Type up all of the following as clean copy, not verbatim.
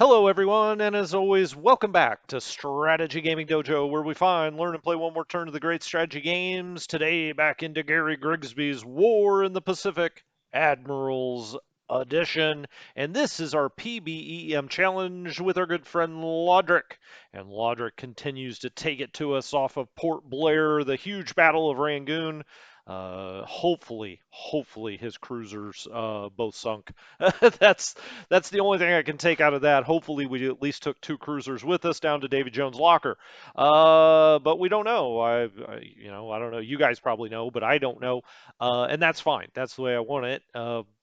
Hello, everyone, and as always, welcome back to Strategy Gaming Dojo, where we find, learn, and play one more turn of the great strategy games. Today, back into Gary Grigsby's War in the Pacific, Admirals Edition, and this is our PBEM challenge with our good friend Lodric. And Lodric continues to take it to us off of Port Blair, the huge Battle of Rangoon. Hopefully his cruisers both sunk. that's that's the only thing I can take out of that. Hopefully, we at least took two cruisers with us down to Davy Jones' locker. But we don't know. I don't know. You guys probably know, but I don't know, and that's fine. That's the way I want it.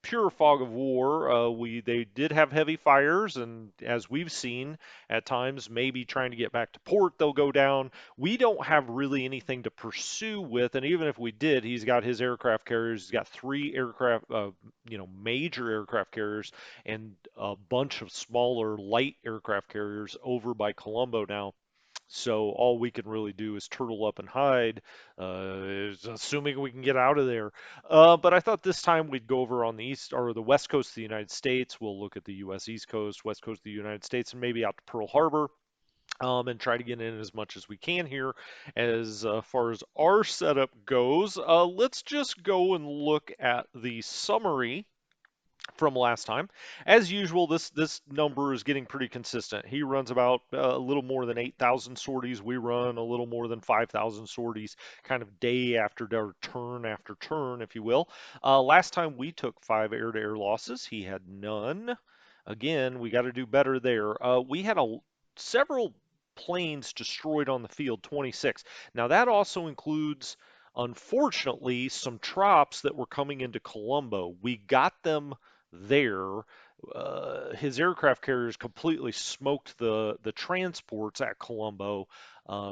Pure fog of war. They did have heavy fires, and as we've seen at times, maybe trying to get back to port, they'll go down. We don't have really anything to pursue with, and even if we did, he's got his aircraft carriers. He's got three aircraft, major aircraft carriers and a bunch of smaller light aircraft carriers over by Colombo now. So all we can really do is turtle up and hide, assuming we can get out of there. But I thought this time we'd go over on the east or the west coast of the United States. We'll look at the U.S. East Coast, west coast of the United States, and maybe out to Pearl Harbor. And try to get in as much as we can here. As far as our setup goes, let's just go and look at the summary from last time. As usual, this number is getting pretty consistent. He runs about a little more than 8,000 sorties. We run a little more than 5,000 sorties, kind of day after day, turn after turn, if you will. Last time we took 5 air-to-air losses. He had none. Again, we got to do better there. We had several planes destroyed on the field, 26. Now that also includes, unfortunately, some trops that were coming into Colombo. We got them there. His aircraft carriers completely smoked the transports at Colombo.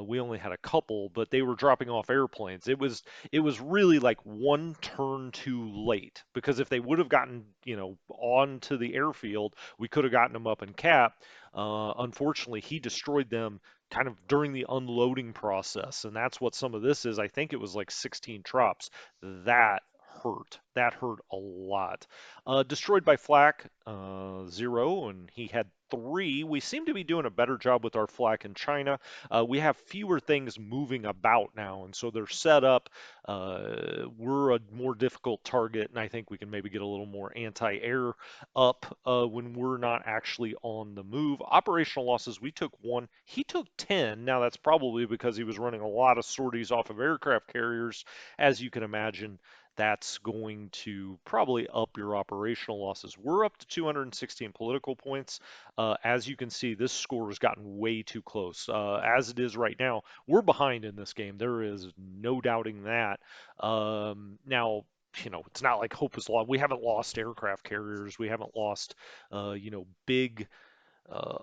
We only had a couple, but they were dropping off airplanes. It was really like one turn too late because if they would have gotten onto the airfield, we could have gotten them up in cap. Unfortunately, he destroyed them kind of during the unloading process, and that's what some of this is. I think it was like 16 trops. That hurt. That hurt a lot. Destroyed by flak, 0, and he had 3. We seem to be doing a better job with our flak in China. We have fewer things moving about now, and so they're set up. We're a more difficult target, and I think we can maybe get a little more anti-air up when we're not actually on the move. Operational losses, we took 1. He took 10. Now, that's probably because he was running a lot of sorties off of aircraft carriers, as you can imagine. That's going to probably up your operational losses. We're up to 216 political points. As you can see, this score has gotten way too close. As it is right now, we're behind in this game. There is no doubting that. Now, it's not like hope is lost. We haven't lost aircraft carriers. We haven't lost, big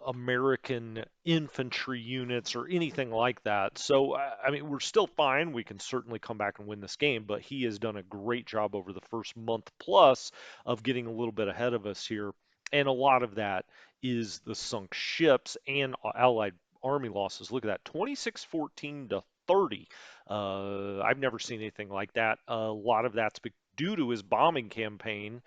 American infantry units or anything like that. So, I mean, we're still fine. We can certainly come back and win this game, but he has done a great job over the first month plus of getting a little bit ahead of us here. And a lot of that is the sunk ships and Allied army losses. Look at that, 2614 to 30. I've never seen anything like that. A lot of that's due to his bombing campaign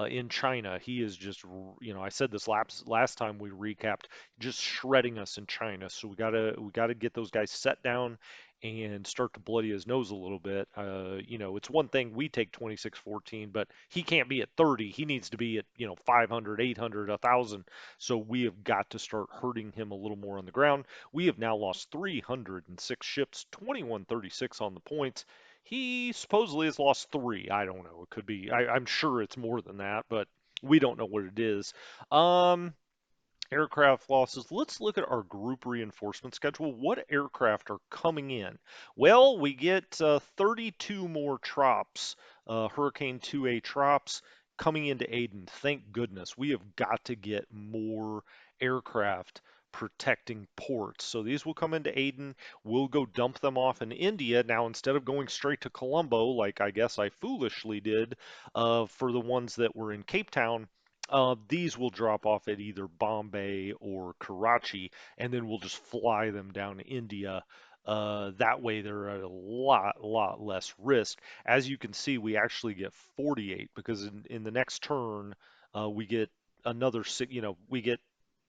in China. He is just, I said this last time we recapped, just shredding us in China. So we gotta get those guys set down and start to bloody his nose a little bit. It's one thing we take 26-14, but he can't be at 30. He needs to be at 500, 800, 1,000. So we have got to start hurting him a little more on the ground. We have now lost 306 ships, 2136 on the points. He supposedly has lost 3. I don't know. It could be. I'm sure it's more than that, but we don't know what it is. Um, Aircraft losses. Let's look at our group reinforcement schedule. What aircraft are coming in? Well, we get 32 more trops, Hurricane 2A trops coming into Aden. Thank goodness. We have got to get more aircraft protecting ports. So these will come into Aden. We'll go dump them off in India. Now, instead of going straight to Colombo, like I guess I foolishly did for the ones that were in Cape Town, these will drop off at either Bombay or Karachi, and then we'll just fly them down to India. That way, they're at a lot less risk. As you can see, we actually get 48 because in the next turn, we get another, we get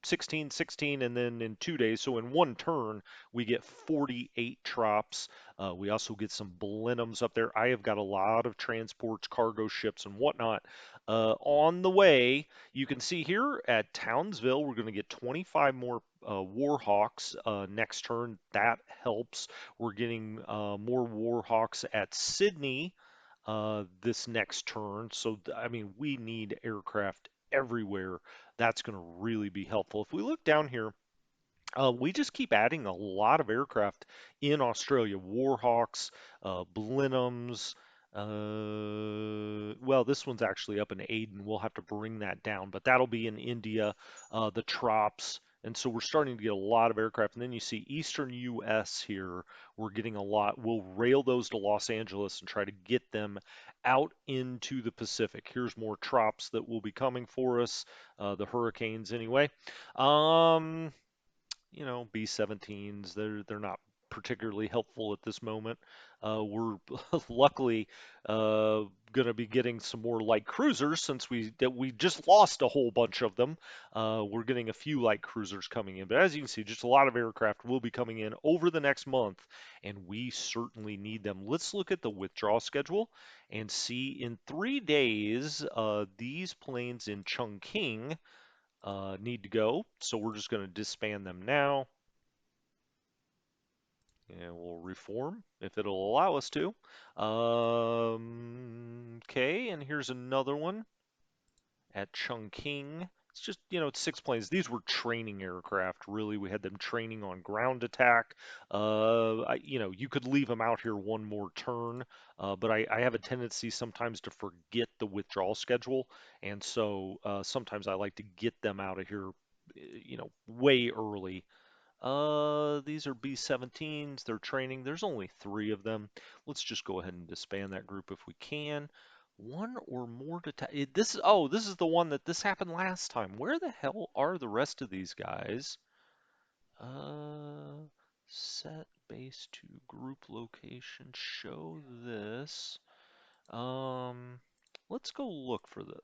16, 16, and then in 2 days, so in one turn, we get 48 drops. We also get some Blenheims up there. I have got a lot of transports, cargo ships, and whatnot on the way. You can see here at Townsville, we're going to get 25 more Warhawks next turn. That helps. We're getting more Warhawks at Sydney this next turn. So, I mean, we need aircraft everywhere. That's going to really be helpful. If we look down here, we just keep adding a lot of aircraft in Australia. Warhawks, Blenheims. Well, this one's actually up in Aden. We'll have to bring that down, but that'll be in India, the Trops. And so we're starting to get a lot of aircraft. And then you see Eastern US here. We're getting a lot. We'll rail those to Los Angeles and try to get them out into the Pacific. Here's more Trops that will be coming for us, the Hurricanes anyway. Um, B-17s, they're not particularly helpful at this moment. We're luckily going to be getting some more light cruisers since we just lost a whole bunch of them. We're getting a few light cruisers coming in, but as you can see, just a lot of aircraft will be coming in over the next month, and we certainly need them. Let's look at the withdrawal schedule and see in 3 days these planes in Chongqing need to go. So we're just going to disband them now. And we'll reform if it'll allow us to. Okay, and here's another one at Chongqing. It's just, it's 6 planes. These were training aircraft, really. We had them training on ground attack. You could leave them out here one more turn, but I have a tendency sometimes to forget the withdrawal schedule, and so sometimes I like to get them out of here, way early. These are B-17s. They're training. There's only 3 of them. Let's just go ahead and disband that group if we can. One or more this is the one that this happened last time. Where the hell are the rest of these guys? Uh, Set base to group location. Show this. Um, let's go look for the.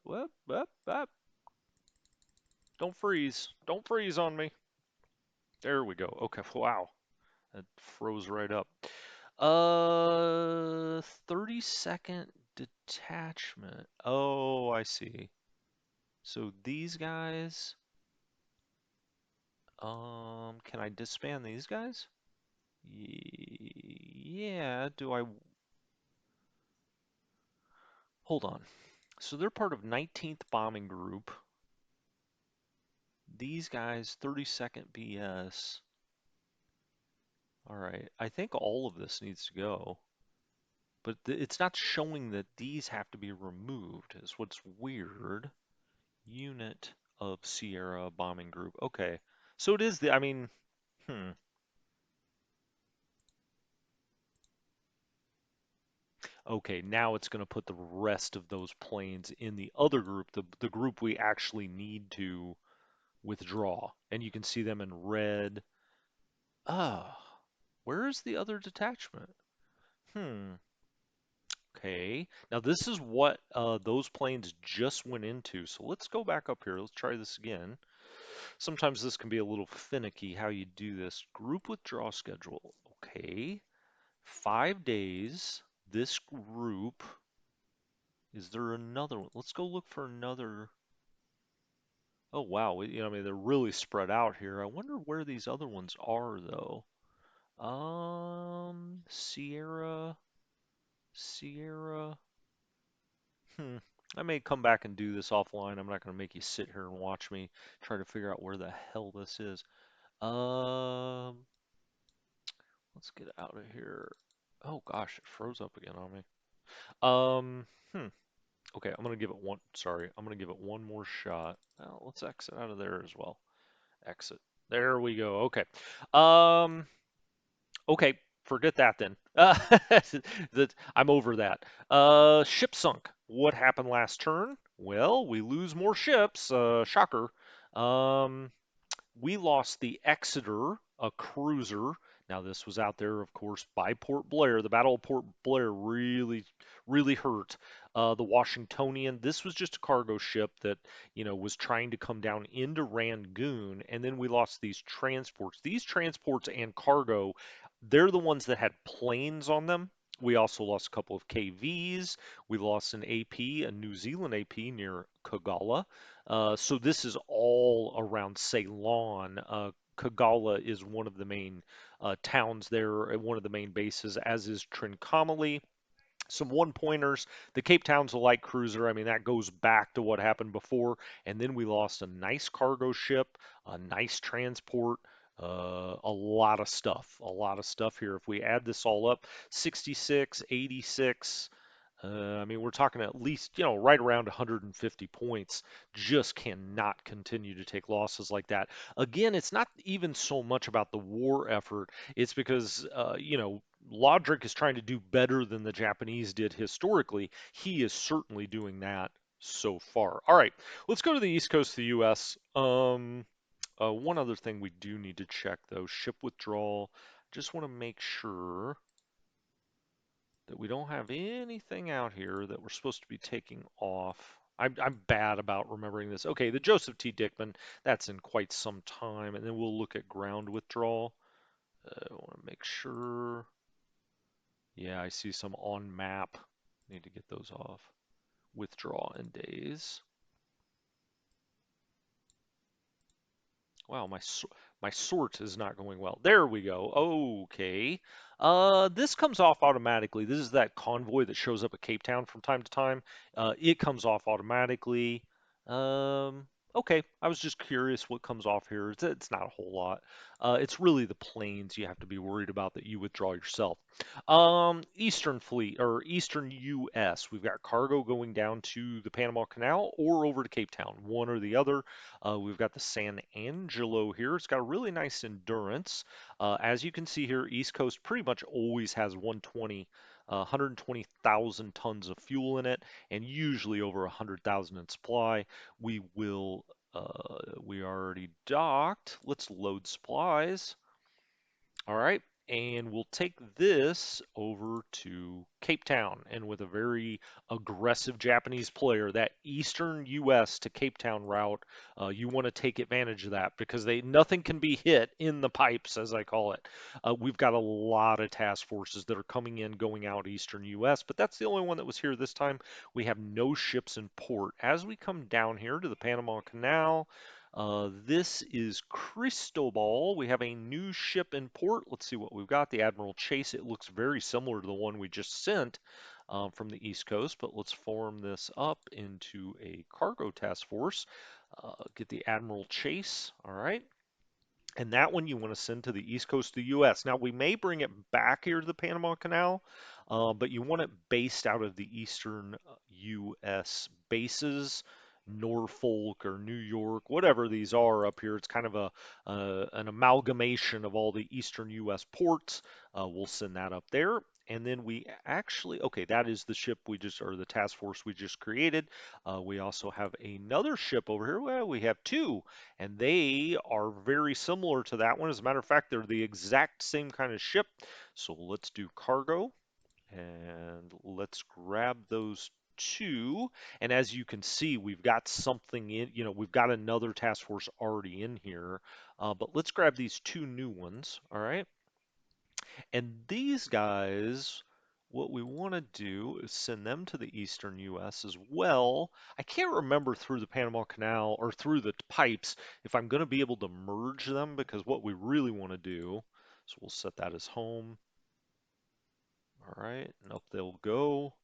Don't freeze. Don't freeze on me. There we go. Okay. Wow. That froze right up. 32nd detachment. Oh, I see. So these guys, can I disband these guys? Yeah, hold on. So they're part of 19th Bombing Group. These guys, 32nd BS. All right, I think all of this needs to go. But it's not showing that these have to be removed, is what's weird. Unit of Sierra Bombing Group. Okay. So it is I mean, hmm. Okay, now it's going to put the rest of those planes in the other group, the group we actually need to withdraw. And you can see them in red. Ah, where is the other detachment? Hmm. Okay. Now this is what those planes just went into. So let's go back up here. Let's try this again. Sometimes this can be a little finicky how you do this. Group withdrawal schedule. Okay. 5 days. This group. Is there another one? Let's go look for another. Oh wow, I mean they're really spread out here. I wonder where these other ones are though. Sierra, Sierra. Hmm. I may come back and do this offline. I'm not going to make you sit here and watch me try to figure out where the hell this is. Um, let's get out of here. Oh gosh, it froze up again on me. Okay, I'm gonna give it one. Sorry, I'm gonna give it one more shot. Well, let's exit out of there as well. Exit. There we go. Okay. Um. Okay. Forget that then. I'm over that. Ship sunk. What happened last turn? Well, we lose more ships. Shocker. Um. We lost the Exeter, a cruiser. Now, this was out there, of course, by Port Blair. The Battle of Port Blair really, really hurt the Washingtonian. This was just a cargo ship that, was trying to come down into Rangoon, and then we lost these transports. These transports and cargo, they're the ones that had planes on them. We also lost a couple of KVs. We lost an AP, a New Zealand AP near Kagala. So this is all around Ceylon. Kagala is one of the main towns there at one of the main bases, as is Trincomalee. Some one pointers. The Cape Town's a light cruiser. I mean, that goes back to what happened before. And then we lost a nice cargo ship, a nice transport, a lot of stuff here. If we add this all up, 66, 86. I mean, we're talking at least, right around 150 points. Just cannot continue to take losses like that. Again, it's not even so much about the war effort. It's because, Lodrick is trying to do better than the Japanese did historically. He is certainly doing that so far. All right, let's go to the east coast of the U.S. One other thing we do need to check, though, ship withdrawal. Just want to make sure that we don't have anything out here that we're supposed to be taking off. I'm bad about remembering this. Okay, the Joseph T. Dickman, that's in quite some time. And then we'll look at ground withdrawal. I want to make sure. Yeah, I see some on map. Need to get those off. Withdraw in days. Wow, my sort is not going well. There we go. Okay. This comes off automatically. This is that convoy that shows up at Cape Town from time to time. It comes off automatically. Okay. I was just curious what comes off here. It's not a whole lot. It's really the planes you have to be worried about that you withdraw yourself. Eastern Fleet or Eastern U.S. We've got cargo going down to the Panama Canal or over to Cape Town, one or the other. We've got the San Angelo here. It's got a really nice endurance. As you can see here, East Coast pretty much always has 120,000 tons of fuel in it, and usually over 100,000 in supply. We already docked. Let's load supplies. All right. And we'll take this over to Cape Town. And with a very aggressive Japanese player, that eastern U.S. to Cape Town route, you want to take advantage of that because nothing can be hit in the pipes, as I call it. We've got a lot of task forces that are coming in, going out eastern U.S., but that's the only one that was here this time. We have no ships in port. As we come down here to the Panama Canal, this is Cristobal. We have a new ship in port. Let's see what we've got. The Admiral Chase. It looks very similar to the one we just sent from the East Coast, but let's form this up into a cargo task force. Get the Admiral Chase. All right. And that one you want to send to the east coast of the U.S. Now, we may bring it back here to the Panama Canal, but you want it based out of the eastern U.S. bases, Norfolk or New York, whatever these are up here. It's kind of an amalgamation of all the eastern U.S. ports. We'll send that up there. And then we actually, okay, that is the ship or the task force we just created. We also have another ship over here. Well, we have two and they are very similar to that one. As a matter of fact, they're the exact same kind of ship. So let's do cargo and let's grab those two. And as you can see, we've got something in, we've got another task force already in here. But let's grab these two new ones. All right. And these guys, what we want to do is send them to the eastern U.S. as well. I can't remember through the Panama Canal or through the pipes if I'm going to be able to merge them because what we really want to do, so we'll set that as home. All right, and up they'll go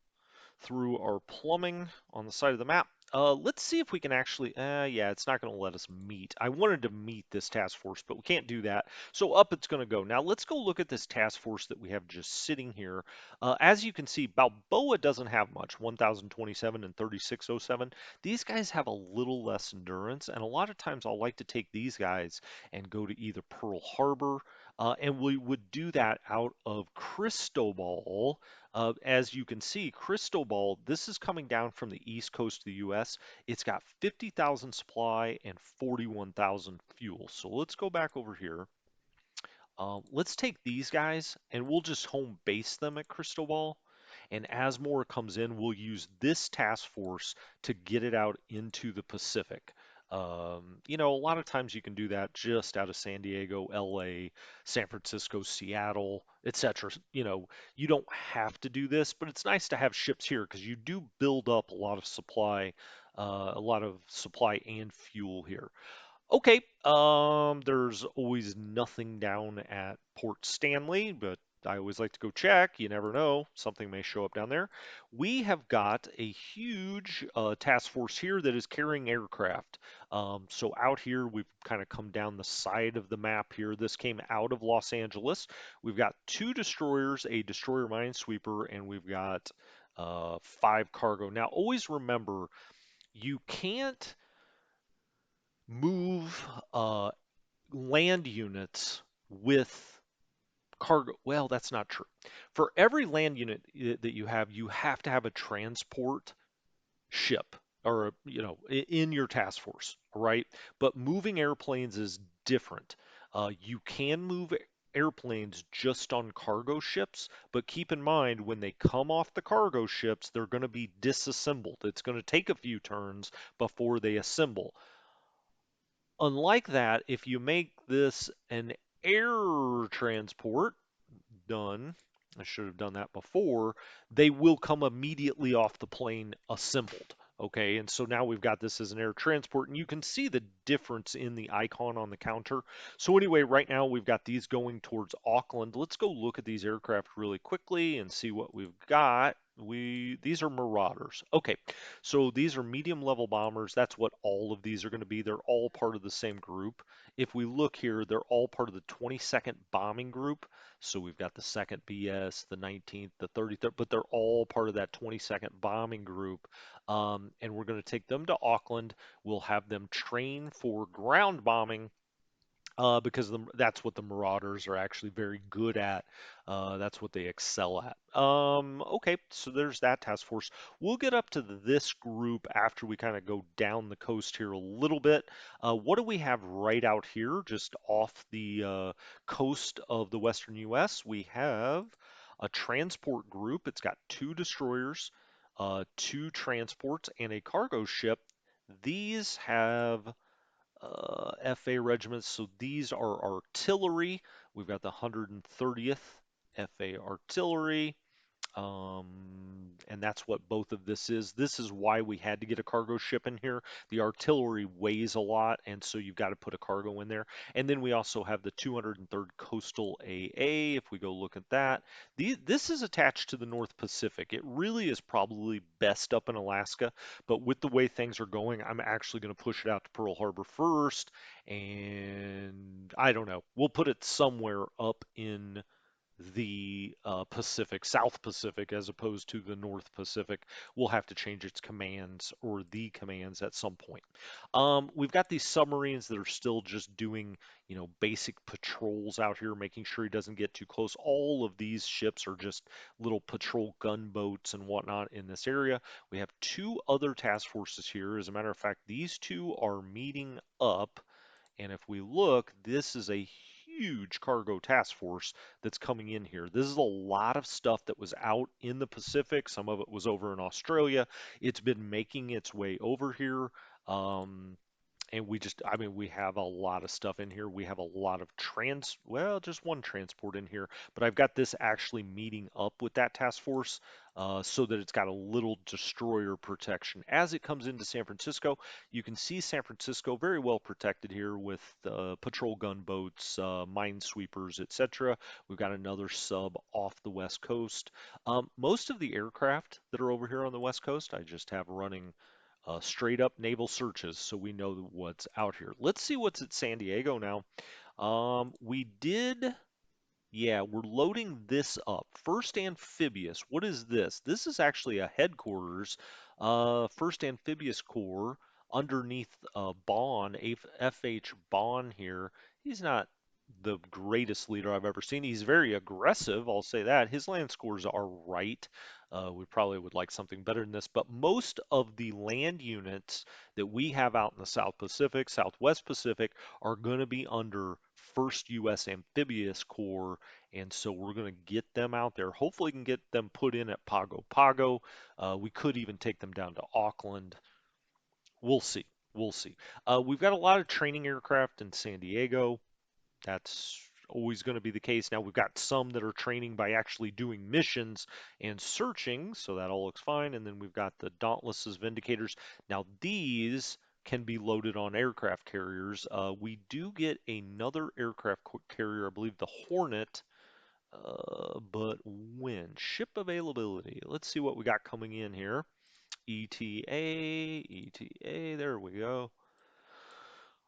through our plumbing on the side of the map. Let's see if we can actually, yeah, it's not going to let us meet. I wanted to meet this task force, but we can't do that. So up it's going to go. Now let's go look at this task force that we have just sitting here. As you can see, Balboa doesn't have much, 1,027 and 3,607. These guys have a little less endurance, and a lot of times I'll like to take these guys and go to either Pearl Harbor, and we would do that out of Cristobal. As you can see, Cristobal, this is coming down from the east coast of the U.S. It's got 50,000 supply and 41,000 fuel. So let's go back over here. Let's take these guys and we'll just home base them at Cristobal. And as more comes in, we'll use this task force to get it out into the Pacific. A lot of times you can do that just out of San Diego, LA, San Francisco, Seattle, etc. You don't have to do this, but it's nice to have ships here because you do build up a lot of supply and fuel here. Okay, there's always nothing down at Port Stanley, but I always like to go check. You never know, something may show up down there. We have got a huge task force here that is carrying aircraft. So out here, we've kind of come down the side of the map here. This came out of Los Angeles. We've got two destroyers, a destroyer minesweeper, and we've got five cargo. Now, always remember, you can't move land units with cargo. Well, that's not true. For every land unit that you have to have a transport ship or, in your task force, right? But moving airplanes is different. You can move airplanes just on cargo ships, but keep in mind when they come off the cargo ships, they're going to be disassembled. It's going to take a few turns before they assemble. Unlike that, if you make this an air transport, done, I should have done that before, they will come immediately off the plane assembled. Okay, and so now we've got this as an air transport, and you can see the difference in the icon on the counter. So anyway, right now we've got these going towards Auckland. Let's go look at these aircraft really quickly and see what we've got. These are Marauders. Okay, so these are medium level bombers. That's what all of these are going to be. They're all part of the same group. If we look here, they're all part of the 22nd bombing group. So we've got the 2nd BS, the 19th, the 33rd, but they're all part of that 22nd bombing group. And we're going to take them to Auckland. We'll have them train for ground bombing because that's what the Marauders are actually very good at. That's what they excel at. Okay, so there's that task force. We'll get up to this group after we kind of go down the coast here a little bit. What do we have right out here, just off the coast of the western U.S.? We have a transport group. It's got two destroyers, two transports, and a cargo ship. These have FA regiments. So these are artillery. We've got the 130th FA artillery. And that's what both of this is. This is why we had to get a cargo ship in here. The artillery weighs a lot, and so you've got to put a cargo in there. And then we also have the 203rd Coastal AA, if we go look at that. This is attached to the North Pacific. It really is probably best up in Alaska, but with the way things are going, I'm actually going to push it out to Pearl Harbor first, and I don't know. We'll put it somewhere up in the Pacific, South Pacific, as opposed to the North Pacific. We'll have to change its commands or the commands at some point. We've got these submarines that are still just doing, basic patrols out here, making sure he doesn't get too close. All of these ships are just little patrol gunboats and whatnot in this area. We have two other task forces here. As a matter of fact, these two are meeting up. And if we look, this is a huge cargo task force that's coming in here. This is a lot of stuff that was out in the Pacific. Some of it was over in Australia. It's been making its way over here. Um, and we have a lot of stuff in here. We have a lot of just one transport in here, but I've got this actually meeting up with that task force so that it's got a little destroyer protection. As it comes into San Francisco, you can see San Francisco very well protected here with patrol gunboats, minesweepers, etc. We've got another sub off the West Coast. Most of the aircraft that are over here on the West Coast, I just have running straight up naval searches so we know what's out here. Let's see what's at San Diego now. We did, yeah, we're loading this up. First Amphibious, what is this? This is actually a headquarters, First Amphibious Corps underneath Bond, FH Bond here. He's not the greatest leader I've ever seen. He's very aggressive, I'll say that. His land scores are right. We probably would like something better than this, but most of the land units that we have out in the South Pacific, Southwest Pacific, are going to be under 1st U.S. Amphibious Corps, and so we're going to get them out there. Hopefully, we can get them put in at Pago Pago. We could even take them down to Auckland. We'll see. We'll see. We've got a lot of training aircraft in San Diego. That's always going to be the case. Now we've got some that are training by actually doing missions and searching, so that all looks fine. And then we've got the Dauntless's Vindicators. Now these can be loaded on aircraft carriers. We do get another aircraft carrier, I believe the Hornet, but when? Ship availability. Let's see what we got coming in here. ETA, there we go.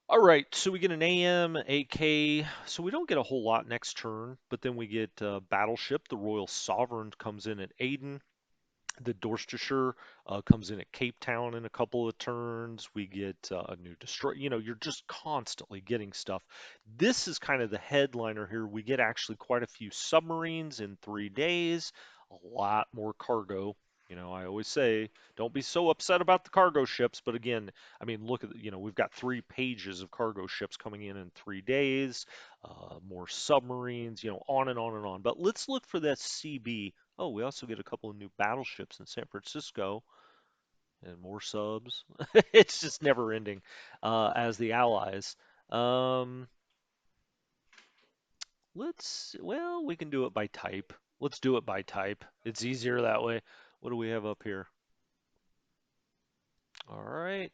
All right, so we get an AM, AK, so we don't get a whole lot next turn, but then we get Battleship, the Royal Sovereign comes in at Aden. The Dorsetshire comes in at Cape Town in a couple of turns. We get a new destroyer. You know, you're just constantly getting stuff. This is kind of the headliner here. We get actually quite a few submarines in 3 days, a lot more cargo. You know, I always say, don't be so upset about the cargo ships. But again, I mean, look at, we've got 3 pages of cargo ships coming in 3 days, more submarines, on and on and on. But let's look for that CB. Oh, we also get a couple of new battleships in San Francisco and more subs. It's just never ending as the Allies. Um, well, we can do it by type. Let's do it by type. It's easier that way. What do we have up here? All right.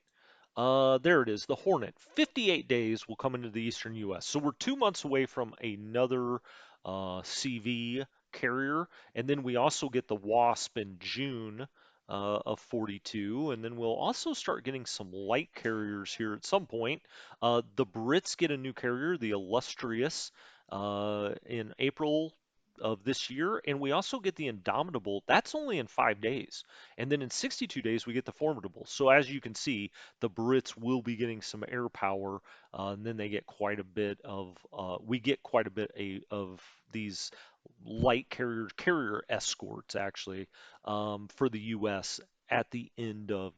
There it is, the Hornet. 58 days will come into the eastern U.S. So we're 2 months away from another CV carrier, and then we also get the Wasp in June of 42, and then we'll also start getting some light carriers here at some point. The Brits get a new carrier, the Illustrious, in April of this year, and we also get the Indomitable. That's only in 5 days. And then in 62 days, we get the Formidable. So as you can see, the Brits will be getting some air power, and then they get quite a bit of, we get quite a bit of these light carrier escorts actually for the U.S. at the end of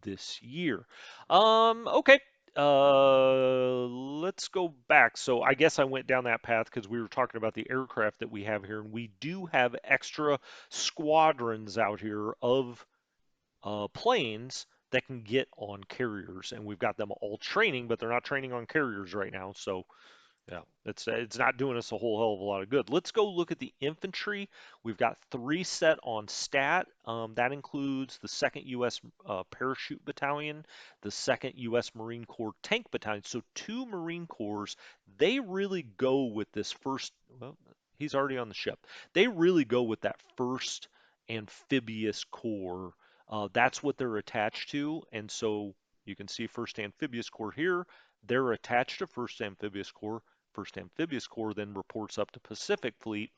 this year. Okay. Let's go back. So I guess I went down that path because we were talking about the aircraft that we have here, and we do have extra squadrons out here of planes that can get on carriers, and we've got them all training, but they're not training on carriers right now. So yeah, it's not doing us a whole hell of a lot of good. Let's go look at the infantry. We've got 3 set on stat. That includes the 2nd U.S. Parachute Battalion, the 2nd U.S. Marine Corps Tank Battalion. So 2 Marine Corps. They really go with this first. Well, he's already on the ship. They really go with that 1st Amphibious Corps. That's what they're attached to, and so you can see 1st Amphibious Corps here. They're attached to 1st Amphibious Corps. 1st Amphibious Corps then reports up to Pacific Fleet.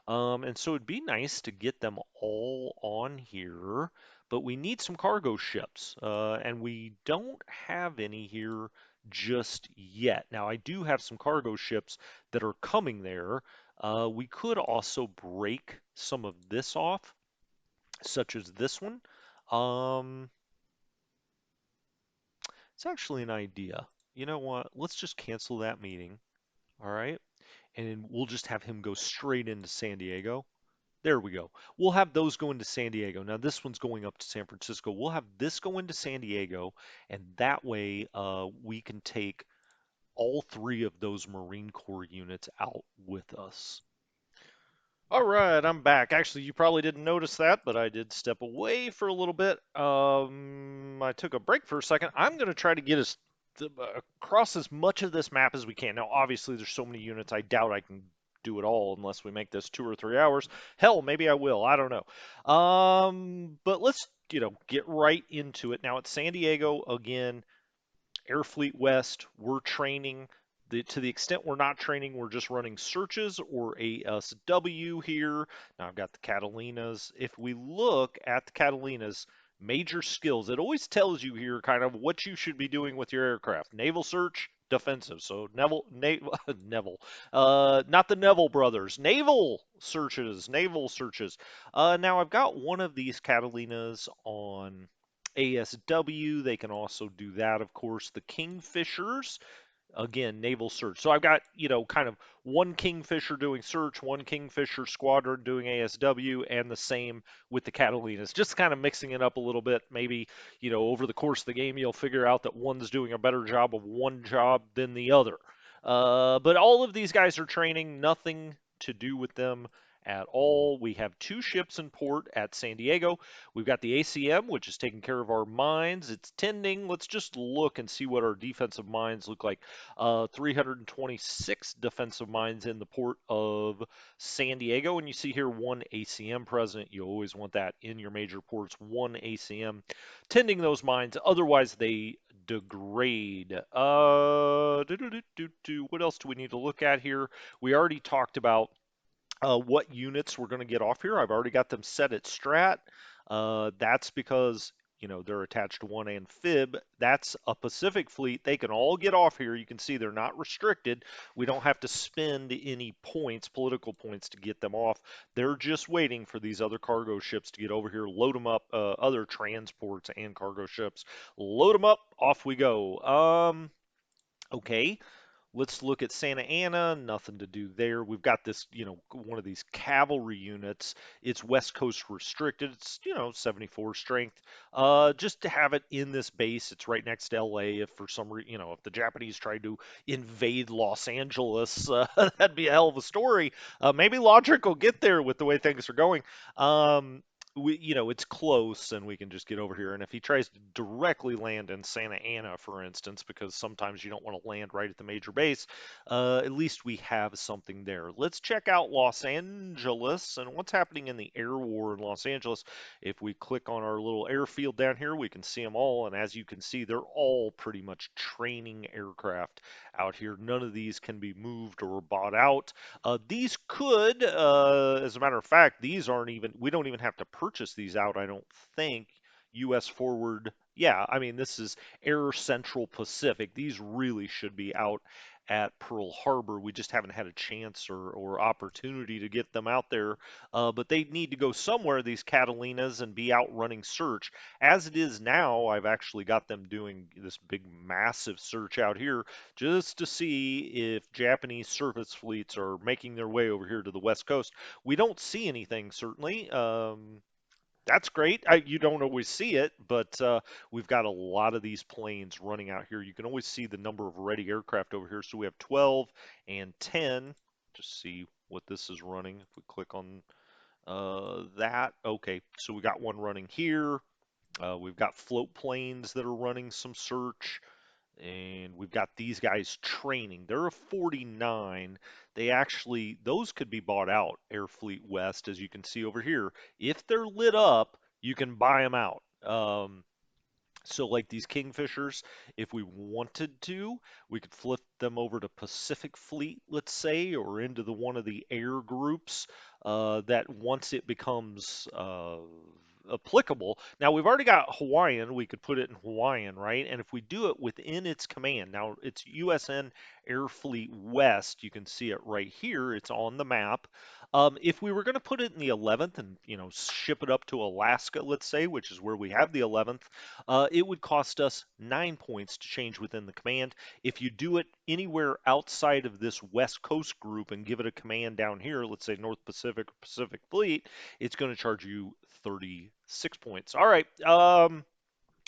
And so it'd be nice to get them all on here, but we need some cargo ships, and we don't have any here just yet. Now, I do have some cargo ships that are coming there. We could also break some of this off, such as this one. Um, it's actually an idea. You know what? Let's just cancel that meeting. All right. And we'll just have him go straight into San Diego. There we go. We'll have those go into San Diego. Now this one's going up to San Francisco. We'll have this go into San Diego, and that way we can take all 3 of those Marine Corps units out with us. All right, I'm back. Actually, you probably didn't notice that, but I did step away for a little bit. I took a break for a second. I'm going to try to get us across as much of this map as we can. Now, obviously, there's so many units, I doubt I can do it all unless we make this 2 or 3 hours. Hell, maybe I will. I don't know. But let's, get right into it. Now, at San Diego, again, Air Fleet West, we're training. To the extent we're not training, we're just running searches or ASW here. Now I've got the Catalinas. If we look at the Catalinas, major skills, it always tells you here kind of what you should be doing with your aircraft. Naval search, defensive. So Neville, not the Neville brothers, naval searches. Now I've got one of these Catalinas on ASW. They can also do that, of course. The Kingfishers, again, naval search. So I've got, kind of one Kingfisher doing search, one Kingfisher squadron doing ASW, and the same with the Catalinas. Just kind of mixing it up a little bit. Maybe, over the course of the game, you'll figure out that one's doing a better job of one job than the other. But all of these guys are training, nothing to do with them at all. We have two ships in port at San Diego. We've got the ACM, which is taking care of our mines. It's tending. Let's just look and see what our defensive mines look like. 326 defensive mines in the port of San Diego. And you see here one ACM present. You always want that in your major ports. One ACM tending those mines. Otherwise, they degrade. What else do we need to look at here? We already talked about what units we're going to get off here. I've already got them set at strat. That's because they're attached to one amphib. That's a Pacific fleet. They can all get off here. You can see they're not restricted. We don't have to spend any points, political points, to get them off. They're just waiting for these other cargo ships to get over here, load them up, other transports and cargo ships. Load them up, off we go. Okay. Let's look at Santa Ana. Nothing to do there. We've got this, one of these cavalry units. It's West Coast restricted. It's, 74 strength. Just to have it in this base. It's right next to LA. If for some reason, if the Japanese tried to invade Los Angeles, that'd be a hell of a story. Maybe logic will get there with the way things are going. It's close and we can just get over here. And if he tries to directly land in Santa Ana, for instance, because sometimes you don't want to land right at the major base, at least we have something there. Let's check out Los Angeles and what's happening in the air war in Los Angeles. If we click on our little airfield down here, we can see them all. And as you can see, they're all pretty much training aircraft out here. None of these can be moved or bought out. These could, as a matter of fact, we don't even have to purchase these out, I don't think. U.S. forward, yeah, I mean, this is Air Central Pacific. These really should be out at Pearl Harbor. We just haven't had a chance or opportunity to get them out there. But they need to go somewhere, these Catalinas, and be out running search. As it is now, I've actually got them doing this big, massive search out here just to see if Japanese surface fleets are making their way over here to the West Coast. We don't see anything, certainly. That's great. You don't always see it, but we've got a lot of these planes running out here. You can always see the number of ready aircraft over here. So we have 12 and 10. Just see what this is running. If we click on that, okay. So we got one running here. We've got float planes that are running some search. And we've got these guys training. They're a 49. Those could be bought out, Airfleet West, as you can see over here. If they're lit up, you can buy them out. So like these Kingfishers, if we wanted to, we could flip them over to Pacific Fleet, let's say, or into one of the air groups that once it becomes applicable. Now we've already got Hawaiian, we could put it in Hawaiian, right? And if we do it within its command, now it's USN Air Fleet West, you can see it right here, it's on the map. If we were going to put it in the 11th and ship it up to Alaska, let's say, which is where we have the 11th, it would cost us 9 points to change within the command. If you do it anywhere outside of this West Coast group and give it a command down here, let's say North Pacific or Pacific Fleet, it's going to charge you 36 points. All right.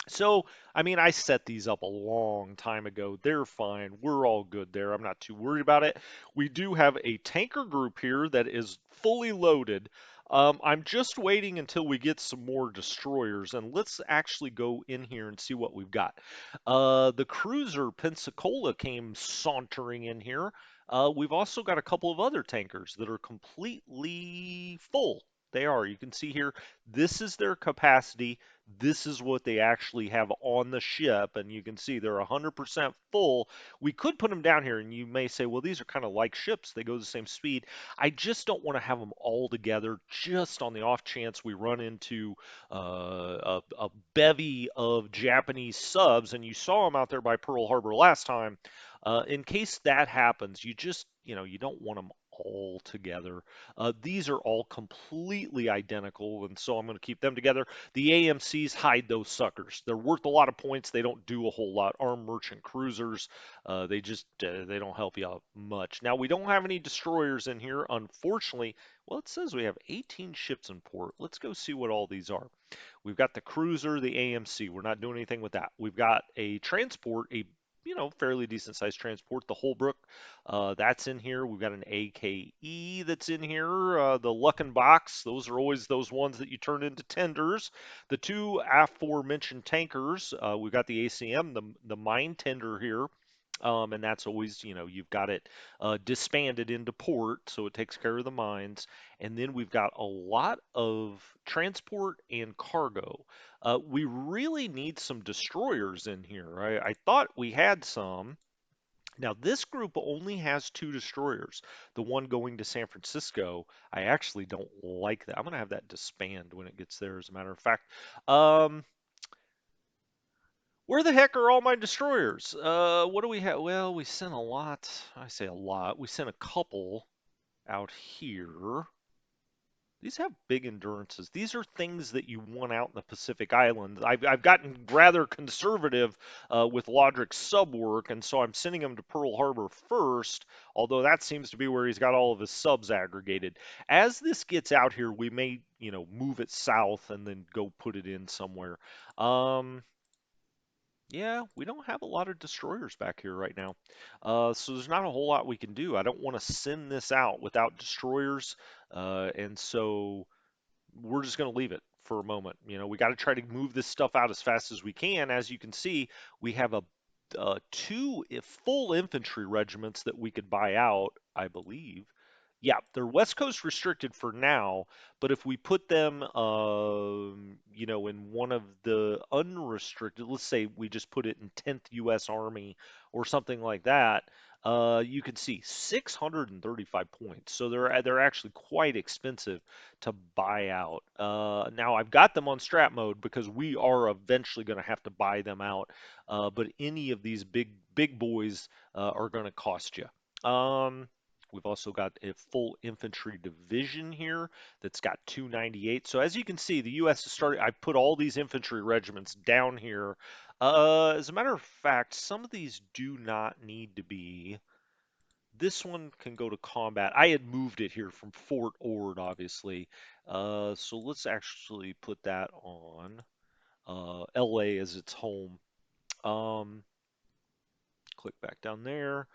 So, I mean, I set these up a long time ago. They're fine. We're all good there. I'm not too worried about it. We do have a tanker group here that is fully loaded. I'm just waiting until we get some more destroyers, and let's actually go in here and see what we've got. The cruiser Pensacola came sauntering in here. We've also got a couple of other tankers that are completely full. they are. You can see here, this is their capacity. This is what they actually have on the ship, and you can see they're 100% full. We could put them down here, and you may say, well, these are kind of like ships. They go the same speed. I just don't want to have them all together just on the off chance we run into a bevy of Japanese subs, and you saw them out there by Pearl Harbor last time. In case that happens, you just, you don't want them all together. These are all completely identical, and so I'm going to keep them together. The AMCs hide those suckers. They're worth a lot of points. They don't do a whole lot. Armed merchant cruisers, they don't help you out much. Now we don't have any destroyers in here, unfortunately. Well, it says we have 18 ships in port. Let's go see what all these are. We've got the cruiser, the AMC. We're not doing anything with that. We've got a transport, a fairly decent sized transport. The Holbrook, that's in here. We've got an AKE that's in here. The Luckenbachs, those are always those ones that you turn into tenders. The two aforementioned tankers, we've got the ACM, the mine tender here. And that's always, you've got it disbanded into port, so it takes care of the mines. And then we've got a lot of transport and cargo. We really need some destroyers in here. I thought we had some. Now, this group only has two destroyers. The one going to San Francisco, I actually don't like that. I'm going to have that disband when it gets there, as a matter of fact. Um, where the heck are all my destroyers? What do we have? Well, we sent a lot. I say a lot. We sent a couple out here. These have big endurances. These are things that you want out in the Pacific Islands. I've gotten rather conservative with Lodrik's sub work, and so I'm sending him to Pearl Harbor first, although that seems to be where he's got all of his subs aggregated. As this gets out here, we may, move it south and then go put it in somewhere. Yeah, we don't have a lot of destroyers back here right now. So there's not a whole lot we can do. I don't want to send this out without destroyers. And so we're just going to leave it for a moment. We got to try to move this stuff out as fast as we can. As you can see, we have two full infantry regiments that we could buy out, I believe. Yeah, they're West Coast restricted for now, but if we put them, in one of the unrestricted, let's say we just put it in 10th U.S. Army or something like that, you can see 635 points. So they're actually quite expensive to buy out. Now I've got them on strat mode because we are eventually going to have to buy them out. But any of these big boys are going to cost you. We've also got a full infantry division here that's got 298. So as you can see, the U.S. is starting. I put all these infantry regiments down here. As a matter of fact, some of these do not need to be. This one can go to combat. I had moved it here from Fort Ord, obviously. So let's actually put that on. LA as its home. Um, Click back down there.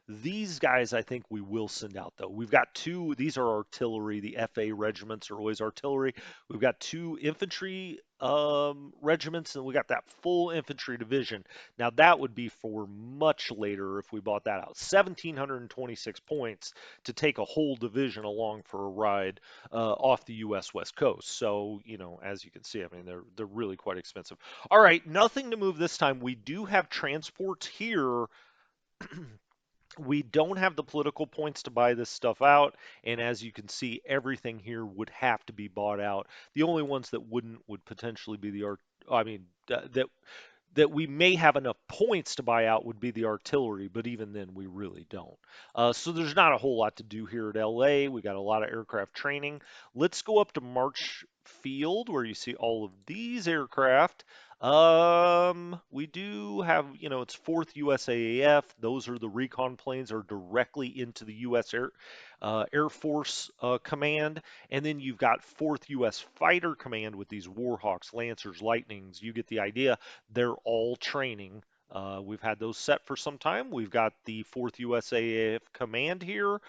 These guys, I think we will send out, though. We've got two. These are artillery. The FA regiments are always artillery. We've got two infantry regiments, and we got that full infantry division. Now, that would be for much later if we bought that out. 1,726 points to take a whole division along for a ride off the U.S. West Coast. So, as you can see, I mean, they're really quite expensive. All right, nothing to move this time. We do have transports here. We don't have the political points to buy this stuff out, and as you can see, everything here would have to be bought out. The only ones that wouldn't would potentially be the art. I mean, that we may have enough points to buy out would be the artillery, but even then we really don't. So there's not a whole lot to do here at LA. We got a lot of aircraft training. Let's go up to March Field where you see all of these aircraft. We do have, it's 4th USAAF. Those are the recon planes are directly into the U.S. Air Force Command. And then you've got 4th U.S. Fighter Command with these Warhawks, Lancers, Lightnings. You get the idea. They're all training. We've had those set for some time. We've got the 4th USAF Command here.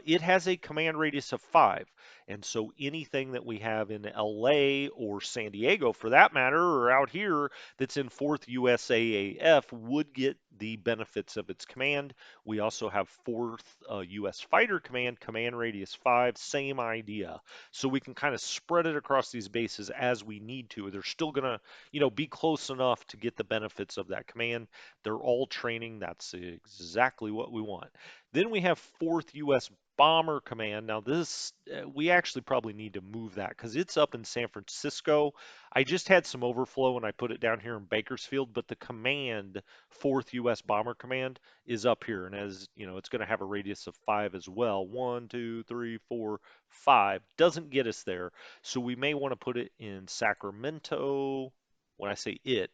It has a command radius of 5. And so anything that we have in LA or San Diego, for that matter, or out here that's in 4th USAAF would get the benefits of its command. We also have 4th US Fighter Command, command radius 5, same idea. So we can kind of spread it across these bases as we need to. They're still going to, be close enough to get the benefits of that command. They're all training. That's exactly what we want. Then we have 4th US Bomber Command. Now this, we actually probably need to move that because it's up in San Francisco. I just had some overflow and I put it down here in Bakersfield, but the command, 4th US Bomber Command, is up here. And as you know, it's going to have a radius of 5 as well. 1, 2, 3, 4, 5. Doesn't get us there. So we may want to put it in Sacramento. When I say it,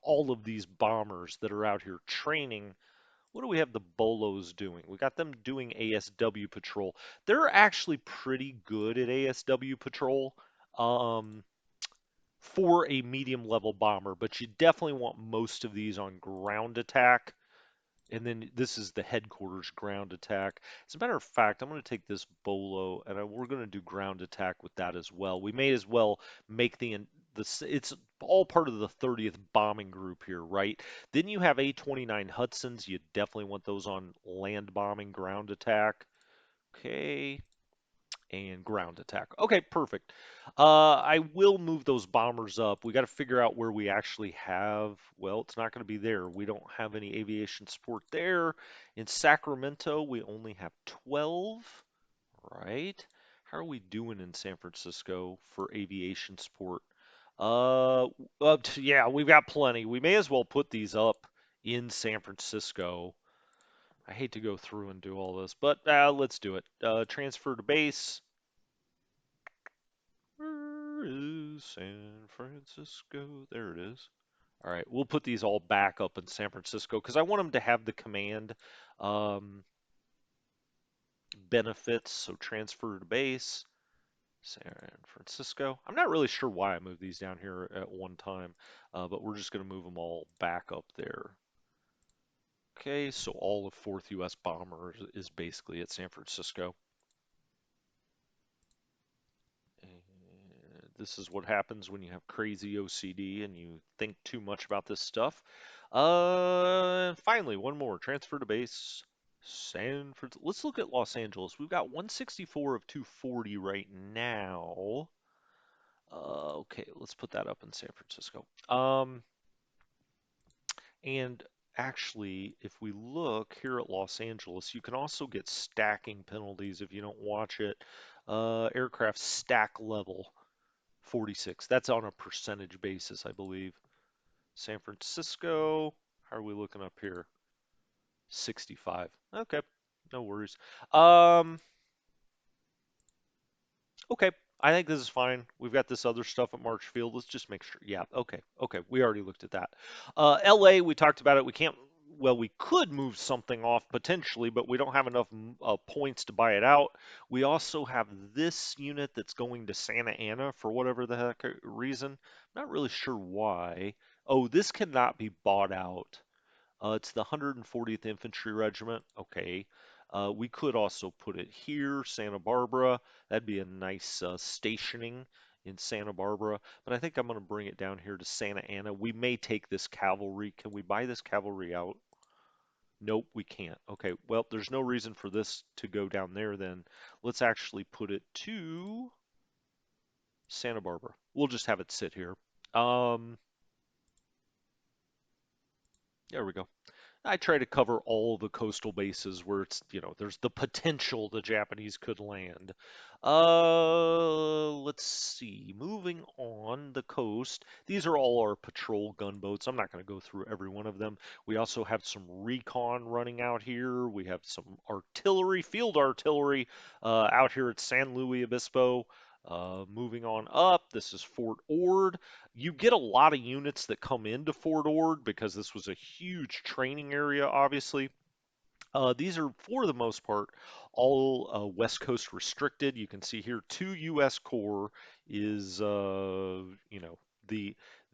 all of these bombers that are out here training. What do we have the Bolos doing? We got them doing ASW patrol. They're actually pretty good at ASW patrol um, for a medium level bomber, but you definitely want most of these on ground attack. And then this is the headquarters ground attack. As a matter of fact, I'm going to take this Bolo and we're going to do ground attack with that as well. We may as well make it's all part of the 30th bombing group here, right? Then you have A-29 Hudsons. You definitely want those on land bombing, ground attack. Okay, and ground attack. Okay, perfect. I will move those bombers up. We got to figure out where we actually have. Well, it's not going to be there. We don't have any aviation support there. In Sacramento, we only have 12, right? How are we doing in San Francisco for aviation support? Yeah, we've got plenty. We may as well put these up in San Francisco. I hate to go through and do all this, but let's do it. Transfer to base. Where is San Francisco? There it is. All right, we'll put these all back up in San Francisco because I want them to have the command um, benefits. So transfer to base, San Francisco. I'm not really sure why I moved these down here at one time, but we're just going to move them all back up there. Okay, so all of 4th U.S. Bomber is basically at San Francisco. This is what happens when you have crazy OCD and you think too much about this stuff. Finally, one more. Transfer to base. San Francisco. Let's look at Los Angeles. We've got 164 of 240 right now. Okay, let's put that up in San Francisco. And actually, if we look here at Los Angeles, you can also get stacking penalties if you don't watch it. Aircraft stack level. 46. That's on a percentage basis, I believe. San Francisco, how are we looking up here? 65. Okay, no worries. Um, okay, I think this is fine. We've got this other stuff at Marchfield. Let's just make sure. Yeah, okay. We already looked at that. LA, we talked about it. We can't. Well, we could move something off potentially, but we don't have enough points to buy it out. We also have this unit that's going to Santa Ana for whatever the heck reason. I'm not really sure why. Oh, this cannot be bought out. It's the 140th Infantry Regiment. Okay. We could also put it here, Santa Barbara. That'd be a nice stationing in Santa Barbara. But I think I'm going to bring it down here to Santa Ana. We may take this cavalry. Can we buy this cavalry out? Nope, we can't. Okay, well, there's no reason for this to go down there then. Let's actually put it to Santa Barbara. We'll just have it sit here. Um, there we go. I try to cover all the coastal bases where there's the potential the Japanese could land. Let's see. Moving on the coast, these are all our patrol gunboats. I'm not going to go through every one of them. We also have some recon running out here. We have some artillery, field artillery, out here at San Luis Obispo. Moving on up, this is Fort Ord. You get a lot of units that come into Fort Ord because this was a huge training area, obviously. These are, for the most part, all West Coast restricted. You can see here, 2 U.S. Corps is, the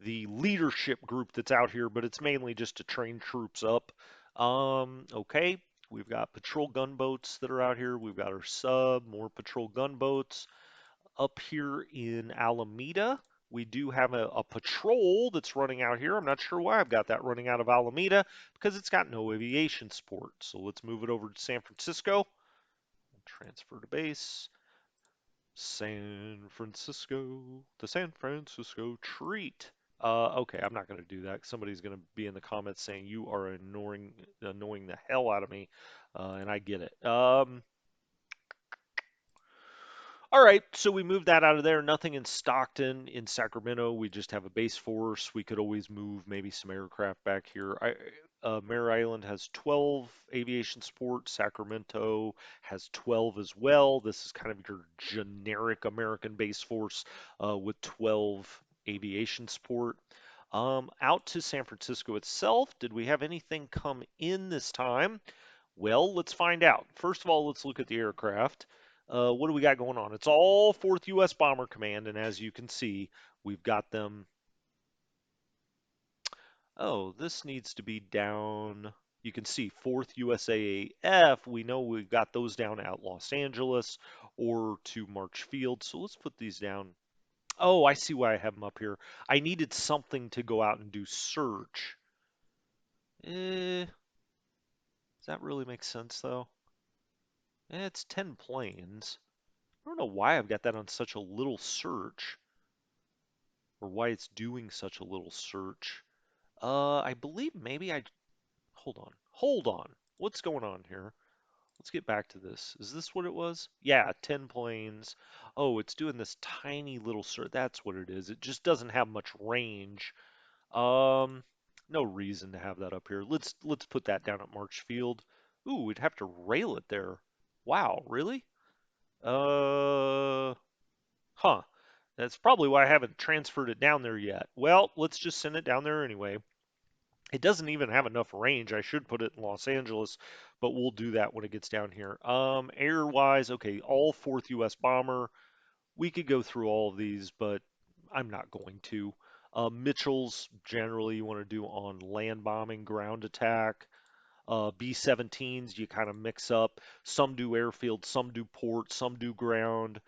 leadership group that's out here, but it's mainly just to train troops up. Okay, We've got patrol gunboats that are out here. We've got our sub, more patrol gunboats. Up here in Alameda, we do have a patrol that's running out here. I'm not sure why I've got that running out of Alameda because it's got no aviation support. So let's move it over to San Francisco. Transfer to base. San Francisco, the San Francisco treat. Okay, I'm not going to do that. Somebody's going to be in the comments saying you are annoying the hell out of me, and I get it. All right, so we moved that out of there. Nothing in Stockton, in Sacramento. We just have a base force. We could always move maybe some aircraft back here. Mare Island has 12 aviation support. Sacramento has 12 as well. This is kind of your generic American base force with 12 aviation support. Out to San Francisco itself, did we have anything come in this time? Well, let's find out. First of all, let's look at the aircraft. What do we got going on? It's all 4th U.S. Bomber Command, and as you can see, we've got them. Oh, this needs to be down. You can see 4th USAAF. We know we've got those down at Los Angeles or to March Field. So let's put these down. Oh, I see why I have them up here. I needed something to go out and do search. Does that really make sense, though? It's 10 planes. I don't know why I've got that on such a little search, or why it's doing such a little search. I believe maybe hold on. What's going on here? Let's get back to this. Is this what it was? Yeah, 10 planes. Oh, it's doing this tiny little search. That's what it is. It just doesn't have much range. Um, no reason to have that up here. Let's put that down at Marchfield. Ooh, we'd have to rail it there. Wow, really? Uh, Huh. That's probably why I haven't transferred it down there yet. Well, let's just send it down there anyway. It doesn't even have enough range. I should put it in Los Angeles, but we'll do that when it gets down here. Air-wise, okay, all 4th U.S. Bomber. We could go through all of these, but I'm not going to. Mitchell's generally you want to do on land bombing, ground attack. B-17s you kind of mix up. Some do airfield, some do port, some do ground.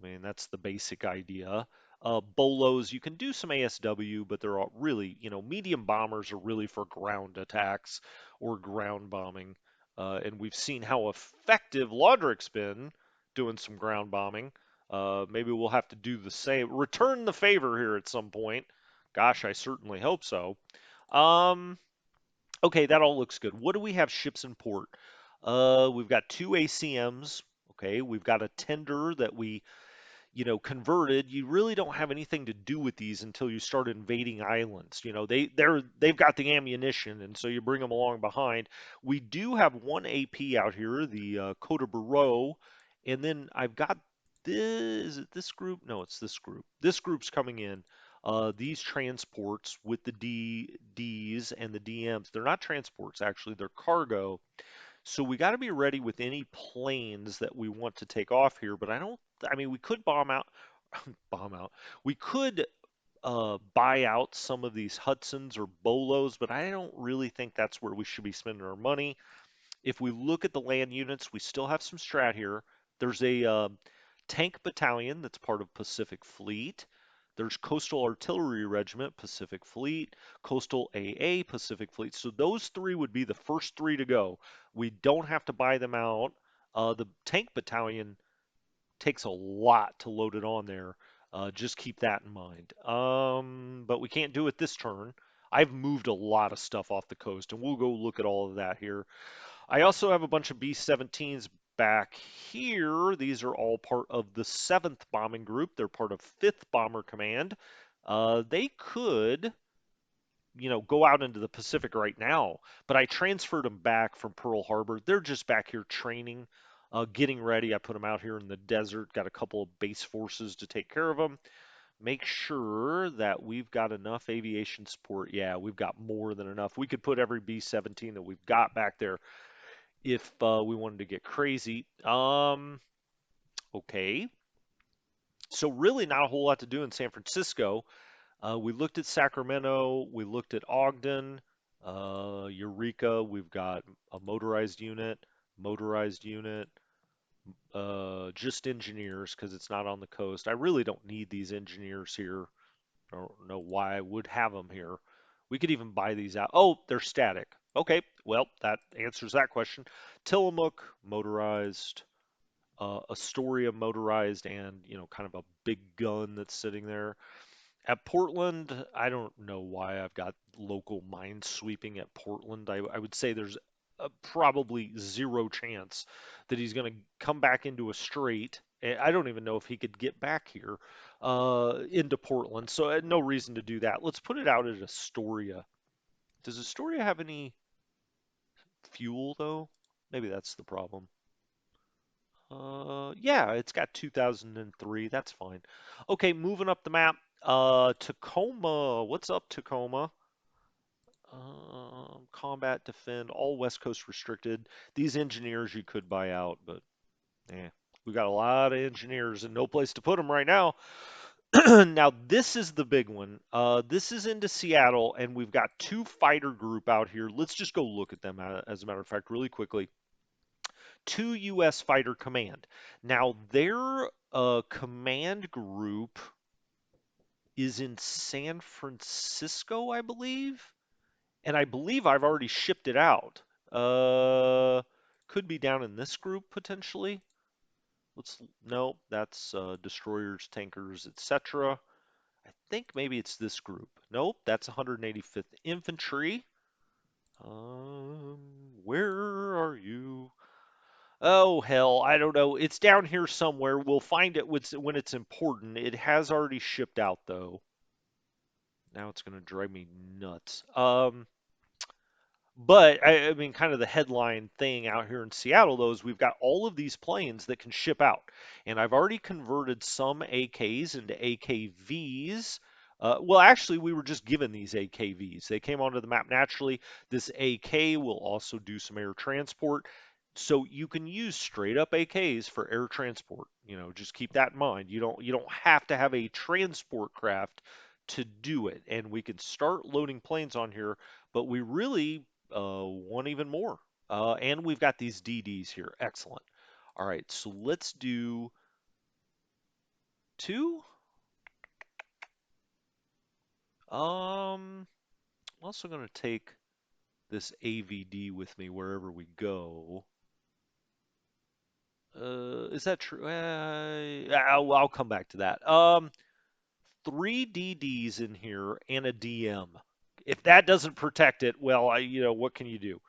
I mean, that's the basic idea. Bolos, you can do some ASW, but they're all really, medium bombers are really for ground attacks or ground bombing. And we've seen how effective Laudric's been doing some ground bombing. Maybe we'll have to do the same, return the favor here at some point. Gosh, I certainly hope so. Um, okay, that all looks good. What do we have ships in port? We've got 2 ACMs. Okay, we've got a tender that we converted, you really don't have anything to do with these until you start invading islands. They've got the ammunition, and so you bring them along behind. We do have one AP out here, the Cote Bureau, and then I've got this. Is it this group? No, it's this group. This group's coming in. These transports with the Ds and the DMs, they're not transports actually, they're cargo. So we got to be ready with any planes that we want to take off here, but I mean, we could bomb out, bomb out. We could buy out some of these Hudsons or Bolos, but I don't really think that's where we should be spending our money. If we look at the land units, we still have some strat here. There's a tank battalion that's part of Pacific Fleet. There's Coastal Artillery Regiment, Pacific Fleet, Coastal AA, Pacific Fleet. So those three would be the first three to go. We don't have to buy them out. The tank battalion takes a lot to load it on there. Just keep that in mind. But we can't do it this turn. I've moved a lot of stuff off the coast, and we'll go look at all of that here. I also have a bunch of B-17s back here. These are all part of the 7th Bombing Group. They're part of 5th Bomber Command. They could, go out into the Pacific right now, but I transferred them back from Pearl Harbor. They're just back here training, getting ready. I put them out here in the desert, got a couple of base forces to take care of them. Make sure that we've got enough aviation support. Yeah, we've got more than enough. We could put every B-17 that we've got back there if we wanted to get crazy. Okay. So really not a whole lot to do in San Francisco. We looked at Sacramento. We looked at Ogden. Eureka, we've got a motorized unit, just engineers because it's not on the coast. I really don't need these engineers here. I don't know why I would have them here. We could even buy these out. Oh, they're static. Okay, well, that answers that question. Tillamook, motorized. Astoria, motorized, and kind of a big gun that's sitting there. At Portland, I don't know why I've got local mine sweeping at Portland. I would say there's probably zero chance that he's going to come back into a straight. I don't even know if he could get back here into Portland, so no reason to do that. Let's put it out at Astoria. Does Astoria have any fuel though? Maybe that's the problem. Yeah, it's got 2003. That's fine. Okay, moving up the map. Tacoma. What's up, Tacoma? Combat, defend, all West Coast restricted. These engineers you could buy out, but we got a lot of engineers and no place to put them right now. Now this is the big one. This is into Seattle, and we've got two fighter group out here. Let's just go look at them as a matter of fact, really quickly. Two U.S. Fighter Command. Now, their command group is in San Francisco, I believe, and I believe I've already shipped it out. Uh, could be down in this group potentially. Let's no, that's destroyers, tankers, etc. I think maybe it's this group. Nope, that's 185th Infantry. Where are you? Oh hell, I don't know. It's down here somewhere. We'll find it when it's important. It has already shipped out though. Now it's gonna drive me nuts. But I mean, kind of the headline thing out here in Seattle, though, is we've got all of these planes that can ship out, and I've already converted some AKs into AKVs. Well, actually, we were just given these AKVs. They came onto the map naturally. This AK will also do some air transport, so you can use straight up AKs for air transport. Just keep that in mind. You don't have to have a transport craft to do it, and we can start loading planes on here, but we really want even more. And we've got these DDs here. Excellent. All right, so let's do two. I'm also going to take this AVD with me wherever we go. Is that true? I'll come back to that. Three DDs in here and a DM. If that doesn't protect it, well, what can you do?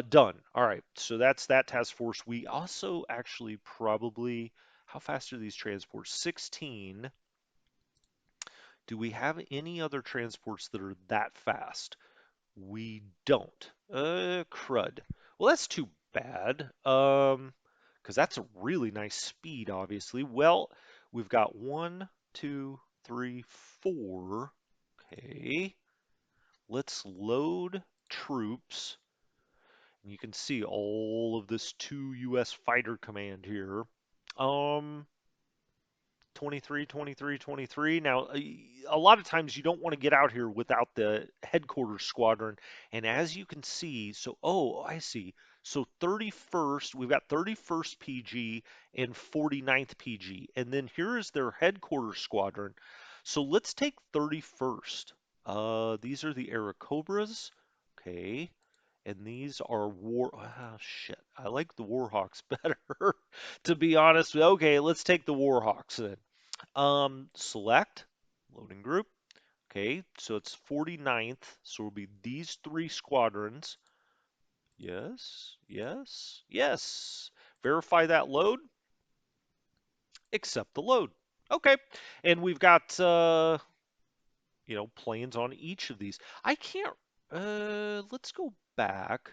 Done. All right. So that's that task force. We also actually probably, how fast are these transports? 16. Do we have any other transports that are that fast? We don't. Crud. Well, that's too bad. Because that's a really nice speed, obviously. Well, we've got one, two, three, four. Okay. Let's load troops. And you can see all of this two U.S. fighter command here. Um, 23, 23, 23. Now, a lot of times you don't want to get out here without the headquarters squadron. And as you can see, oh, I see. So 31st, we've got 31st PG and 49th PG. And then here is their headquarters squadron. So let's take 31st. These are the Airacobras. Okay. And these are shit. I like the Warhawks better, to be honest. Okay, let's take the Warhawks then. Select loading group. Okay, so it's 49th. So it'll be these three squadrons. Yes, yes, yes. Verify that load. Accept the load. Okay, and we've got planes on each of these. I can't. Let's go back.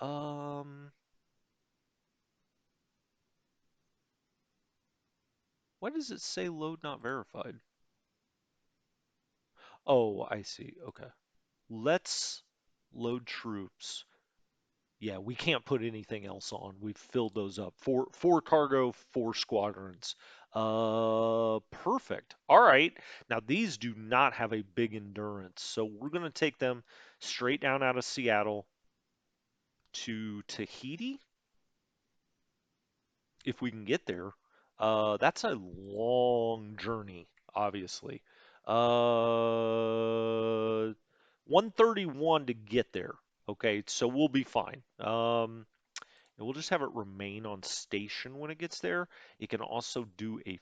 Um, why does it say load not verified? Oh, I see. Okay. Let's load troops. Yeah, we can't put anything else on. We've filled those up. Four cargo, four squadrons. Perfect. All right. Now these do not have a big endurance, so we're going to take them straight down out of Seattle to Tahiti if we can get there. That's a long journey, obviously. 131 to get there. Okay, so we'll be fine. And we'll just have it remain on station when it gets there. It can also do a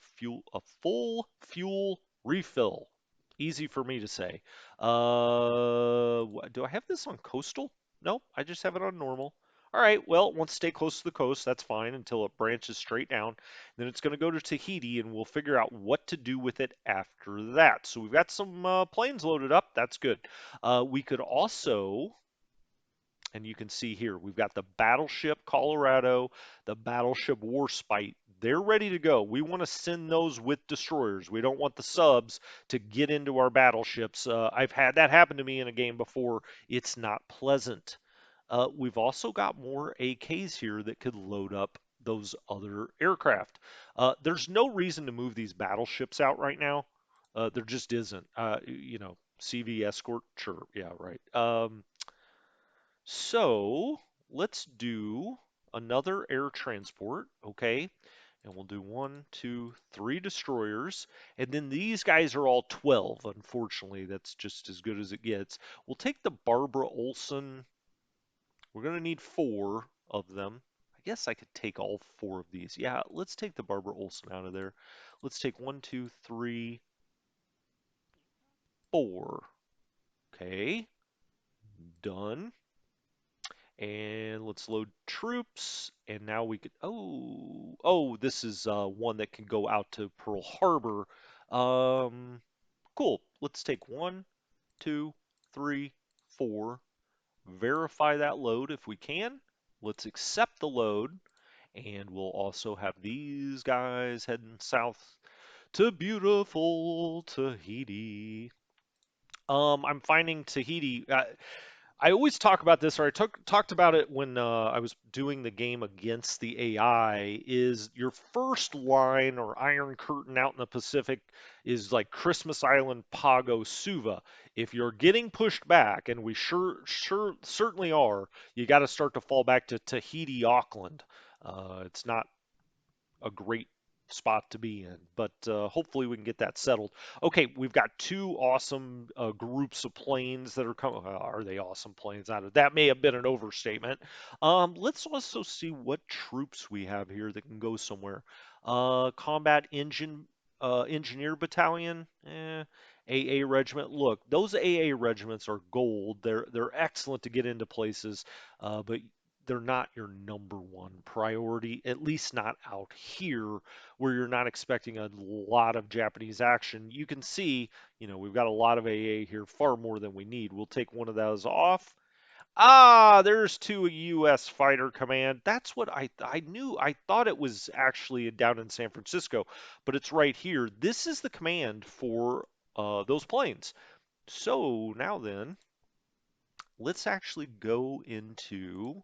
full fuel refill. Easy for me to say. Do I have this on coastal? No, I just have it on normal. All right, well, it wants to stay close to the coast. That's fine until it branches straight down. Then it's going to go to Tahiti, and we'll figure out what to do with it after that. So we've got some planes loaded up. That's good. We could also and you can see here, we've got the Battleship Colorado, the Battleship Warspite. They're ready to go. We want to send those with destroyers. We don't want the subs to get into our battleships. I've had that happen to me in a game before. It's not pleasant. We've also got more AKs here that could load up those other aircraft. There's no reason to move these battleships out right now. There just isn't. CV escort, sure, yeah, right. So let's do another air transport, okay? And we'll do one, two, three destroyers. And then these guys are all 12, unfortunately. That's just as good as it gets. We'll take the Barbara Olson. We're going to need four of them. I guess I could take all four of these. Yeah, let's take the Barbara Olson out of there. Let's take one, two, three, four. Okay, done. And let's load troops. And now we could, this is one that can go out to Pearl Harbor. Cool. Let's take one, two, three, four. Verify that load if we can. Let's accept the load. And we'll also have these guys heading south to beautiful Tahiti. I'm finding Tahiti. I always talk about this, or talked about it when I was doing the game against the AI. Is your first line or Iron Curtain out in the Pacific is like Christmas Island, Pago, Suva. If you're getting pushed back, and we certainly are, you got to start to fall back to Tahiti, Auckland. It's not a great spot to be in, but hopefully we can get that settled. Okay, we've got two awesome groups of planes that are coming. Are they awesome planes? That may have been an overstatement. Let's also see what troops we have here that can go somewhere. Combat Engineer Battalion, AA Regiment. Look, those AA regiments are gold. They're excellent to get into places, but they're not your number one priority, at least not out here where you're not expecting a lot of Japanese action. You can see, we've got a lot of AA here, far more than we need. We'll take one of those off. Ah, there's two U.S. Fighter Command. That's what I knew. I thought it was actually down in San Francisco, but it's right here. This is the command for those planes. So now then, let's actually go into.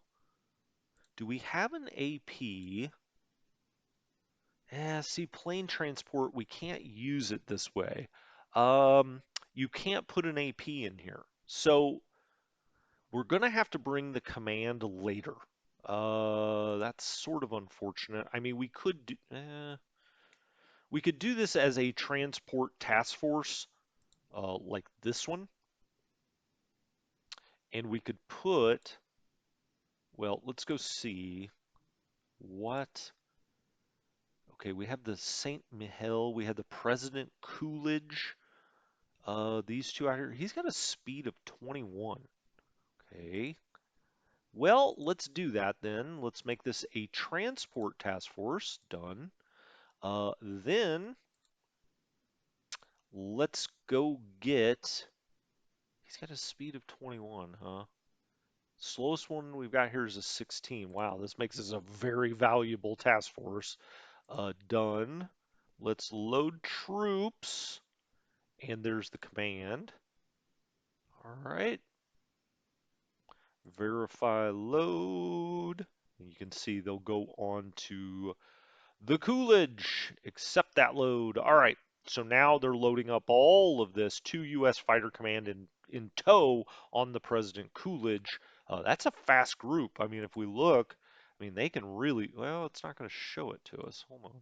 Do we have an AP? See, plane transport, we can't use it this way. Um, you can't put an AP in here. So we're going to have to bring the command later. That's sort of unfortunate. I mean, we could do this as a transport task force, like this one, and we could put, well, let's go see what. Okay, we have the Saint Mihiel, we have the President Coolidge. These two out here. He's got a speed of 21. Okay. Well, let's do that then. Let's make this a transport task force. Done. Then let's go get. He's got a speed of 21, huh? Slowest one we've got here is a 16. Wow, this makes us a very valuable task force. Done. Let's load troops. And there's the command. All right. Verify load. You can see they'll go on to The Coolidge, accept that load. All right, so now they're loading up all of this to U.S. Fighter Command in tow on the President Coolidge. That's a fast group. I mean, if we look, I mean, they can really, well, it's not going to show it to us. Hold on.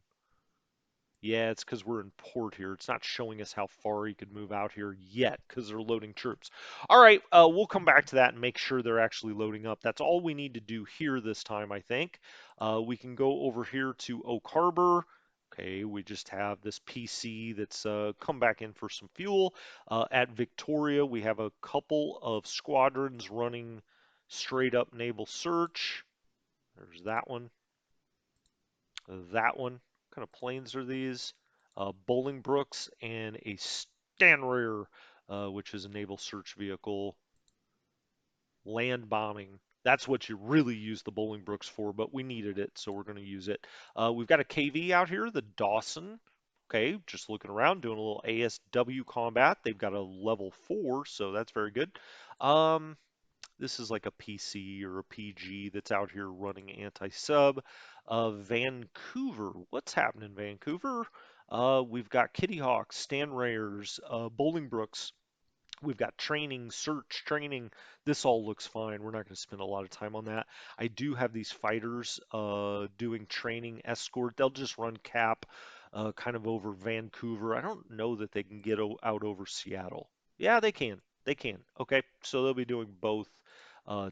Yeah, it's because we're in port here. It's not showing us how far he could move out here yet because they're loading troops. All right, we'll come back to that and make sure they're actually loading up. That's all we need to do here this time, I think. We can go over here to Oak Harbor. Okay, we just have this PC that's come back in for some fuel. At Victoria, we have a couple of squadrons running straight up naval search. There's that one. That one. What kind of planes are these? Bolingbrookes and a Stanraer, which is a naval search vehicle. Land bombing. That's what you really use the Bolingbrookes for, but we needed it, so we're going to use it. We've got a KV out here, the Dawson. Okay, just looking around, doing a little ASW combat. They've got a level 4, so that's very good. This is like a PC or a PG that's out here running anti-sub. Vancouver, what's happening in Vancouver? We've got Kitty Hawks, Stanrayers, Bolingbrookes. We've got training, search training. This all looks fine. We're not going to spend a lot of time on that. I do have these fighters doing training escort. They'll just run cap kind of over Vancouver. I don't know that they can get out over Seattle. Yeah, they can. They can. Okay, so they'll be doing both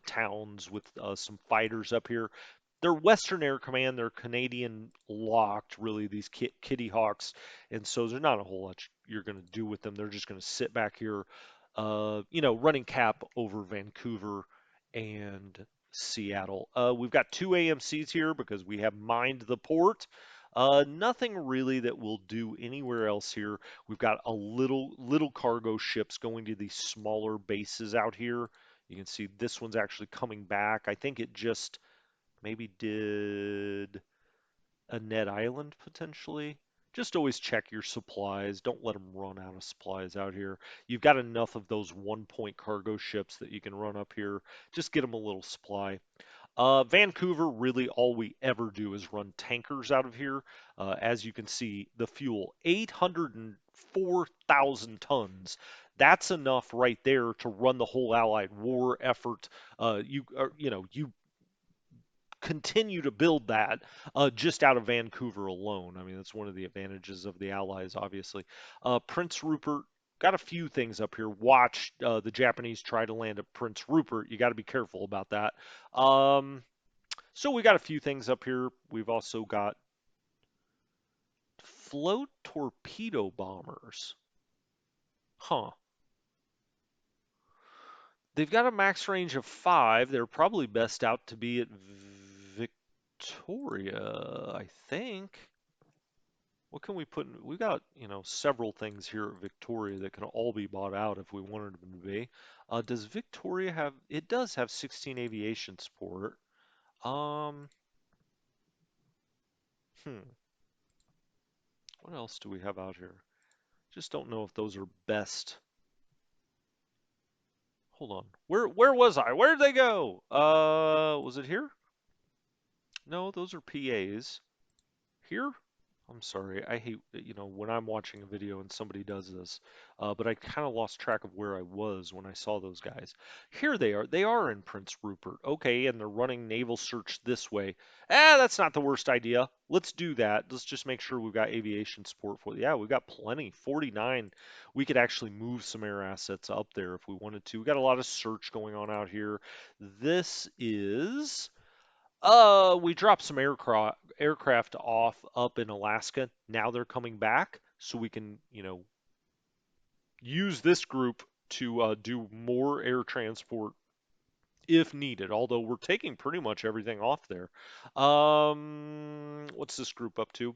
towns with some fighters up here. They're Western Air Command. They're Canadian locked, really, these Kitty Hawks. And so there's not a whole lot you're going to do with them. They're just going to sit back here, running cap over Vancouver and Seattle. We've got two AMCs here because we have mined the port. Nothing really that we'll do anywhere else here. We've got a little cargo ships going to these smaller bases out here. You can see this one's actually coming back. I think it just maybe did a Ned Island potentially. Just always check your supplies. Don't let them run out of supplies out here. You've got enough of those 1 point cargo ships that you can run up here. Just get them a little supply. Vancouver, really all we ever do is run tankers out of here. As you can see, the fuel, 804,000 tons. That's enough right there to run the whole Allied war effort. You continue to build that just out of Vancouver alone. I mean, that's one of the advantages of the Allies, obviously. Prince Rupert, got a few things up here. Watch the Japanese try to land at Prince Rupert. You got to be careful about that. So we got a few things up here. We've also got float torpedo bombers. Huh. They've got a max range of 5. They're probably best out to be at Victoria, I think. What can we put in? We've got, several things here at Victoria that can all be bought out if we wanted them to be. Does Victoria have, it does have 16 aviation support. Um, hmm, what else do we have out here? Just don't know if those are best. Hold on. Where was I? Where did they go? Was it here? No, those are PAs. Here? I'm sorry. I hate, when I'm watching a video and somebody does this. But I kind of lost track of where I was when I saw those guys. Here they are. They are in Prince Rupert. Okay, and they're running naval search this way. That's not the worst idea. Let's do that. Let's just make sure we've got aviation support for it. Yeah, we've got plenty. 49. We could actually move some air assets up there if we wanted to. We got a lot of search going on out here. This is we dropped some aircraft off up in Alaska. Now they're coming back, so we can, use this group to do more air transport if needed. Although we're taking pretty much everything off there. What's this group up to?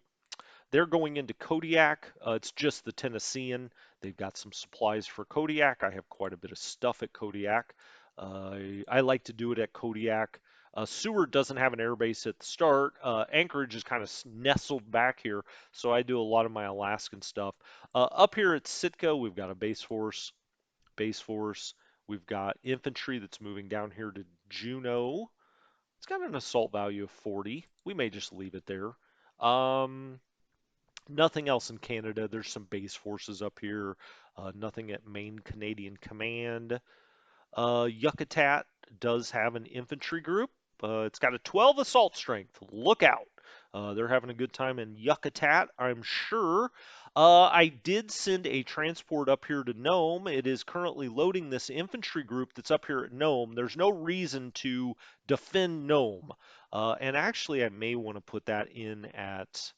They're going into Kodiak. It's just the Tennessean. They've got some supplies for Kodiak. I have quite a bit of stuff at Kodiak. I like to do it at Kodiak. Seward doesn't have an airbase at the start. Anchorage is kind of nestled back here, so I do a lot of my Alaskan stuff. Up here at Sitka, we've got a base force. Base force. We've got infantry that's moving down here to Juneau. It's got an assault value of 40. We may just leave it there. Nothing else in Canada. There's some base forces up here. Nothing at Main Canadian Command. Yucatan does have an infantry group. It's got a 12 assault strength. Look out. They're having a good time in Yucatan, I'm sure. I did send a transport up here to Nome. It is currently loading this infantry group that's up here at Nome. There's no reason to defend Nome. And actually, I may want to put that in at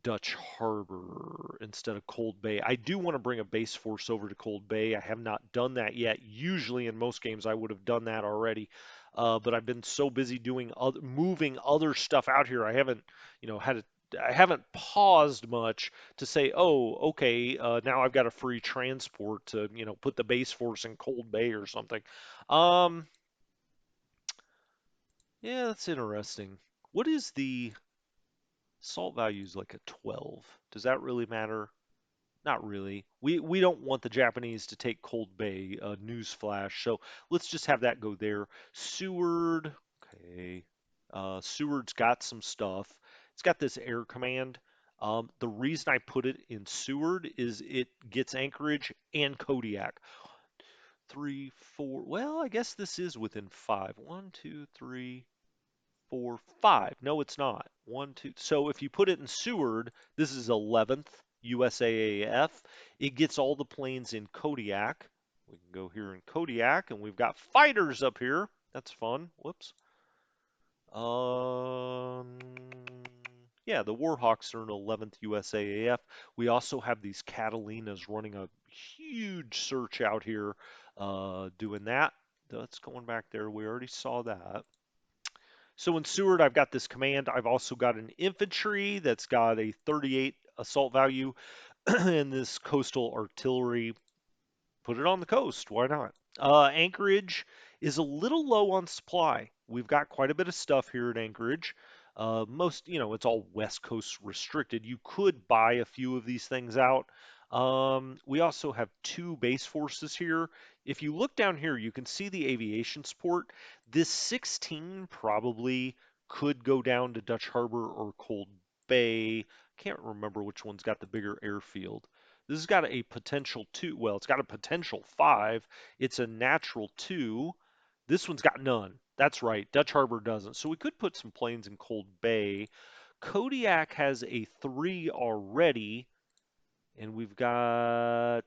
Dutch Harbor instead of Cold Bay. I do want to bring a base force over to Cold Bay. I have not done that yet. Usually in most games I would have done that already. But I've been so busy doing moving other stuff out here. I haven't, I haven't paused much to say, oh, okay, now I've got a free transport to, put the base force in Cold Bay or something. Um, yeah, that's interesting. What is the salt value is like a 12. Does that really matter? Not really. We don't want the Japanese to take Cold Bay, newsflash. So let's just have that go there. Seward, okay. Seward's got some stuff. It's got this air command. The reason I put it in Seward is it gets Anchorage and Kodiak. Three, four. Well, I guess this is within five. One, two, three, four, five. No, it's not. One, two. So if you put it in Seward, this is 11th USAAF. It gets all the planes in Kodiak. We can go here in Kodiak, and we've got fighters up here. That's fun. Whoops. Um, yeah, the Warhawks are in 11th USAAF. We also have these Catalinas running a huge search out here, doing that. That's going back there. We already saw that. So in Seward, I've got this command. I've also got an infantry that's got a 38 assault value, and this coastal artillery. Put it on the coast. Why not? Anchorage is a little low on supply. We've got quite a bit of stuff here at Anchorage. It's all West Coast restricted. You could buy a few of these things out. We also have two base forces here. If you look down here, you can see the aviation support. This 16 probably could go down to Dutch Harbor or Cold Bay. Can't remember which one's got the bigger airfield. This has got a potential 2. Well, it's got a potential 5. It's a natural 2. This one's got none. That's right. Dutch Harbor doesn't. So we could put some planes in Cold Bay. Kodiak has a 3 already. And we've got,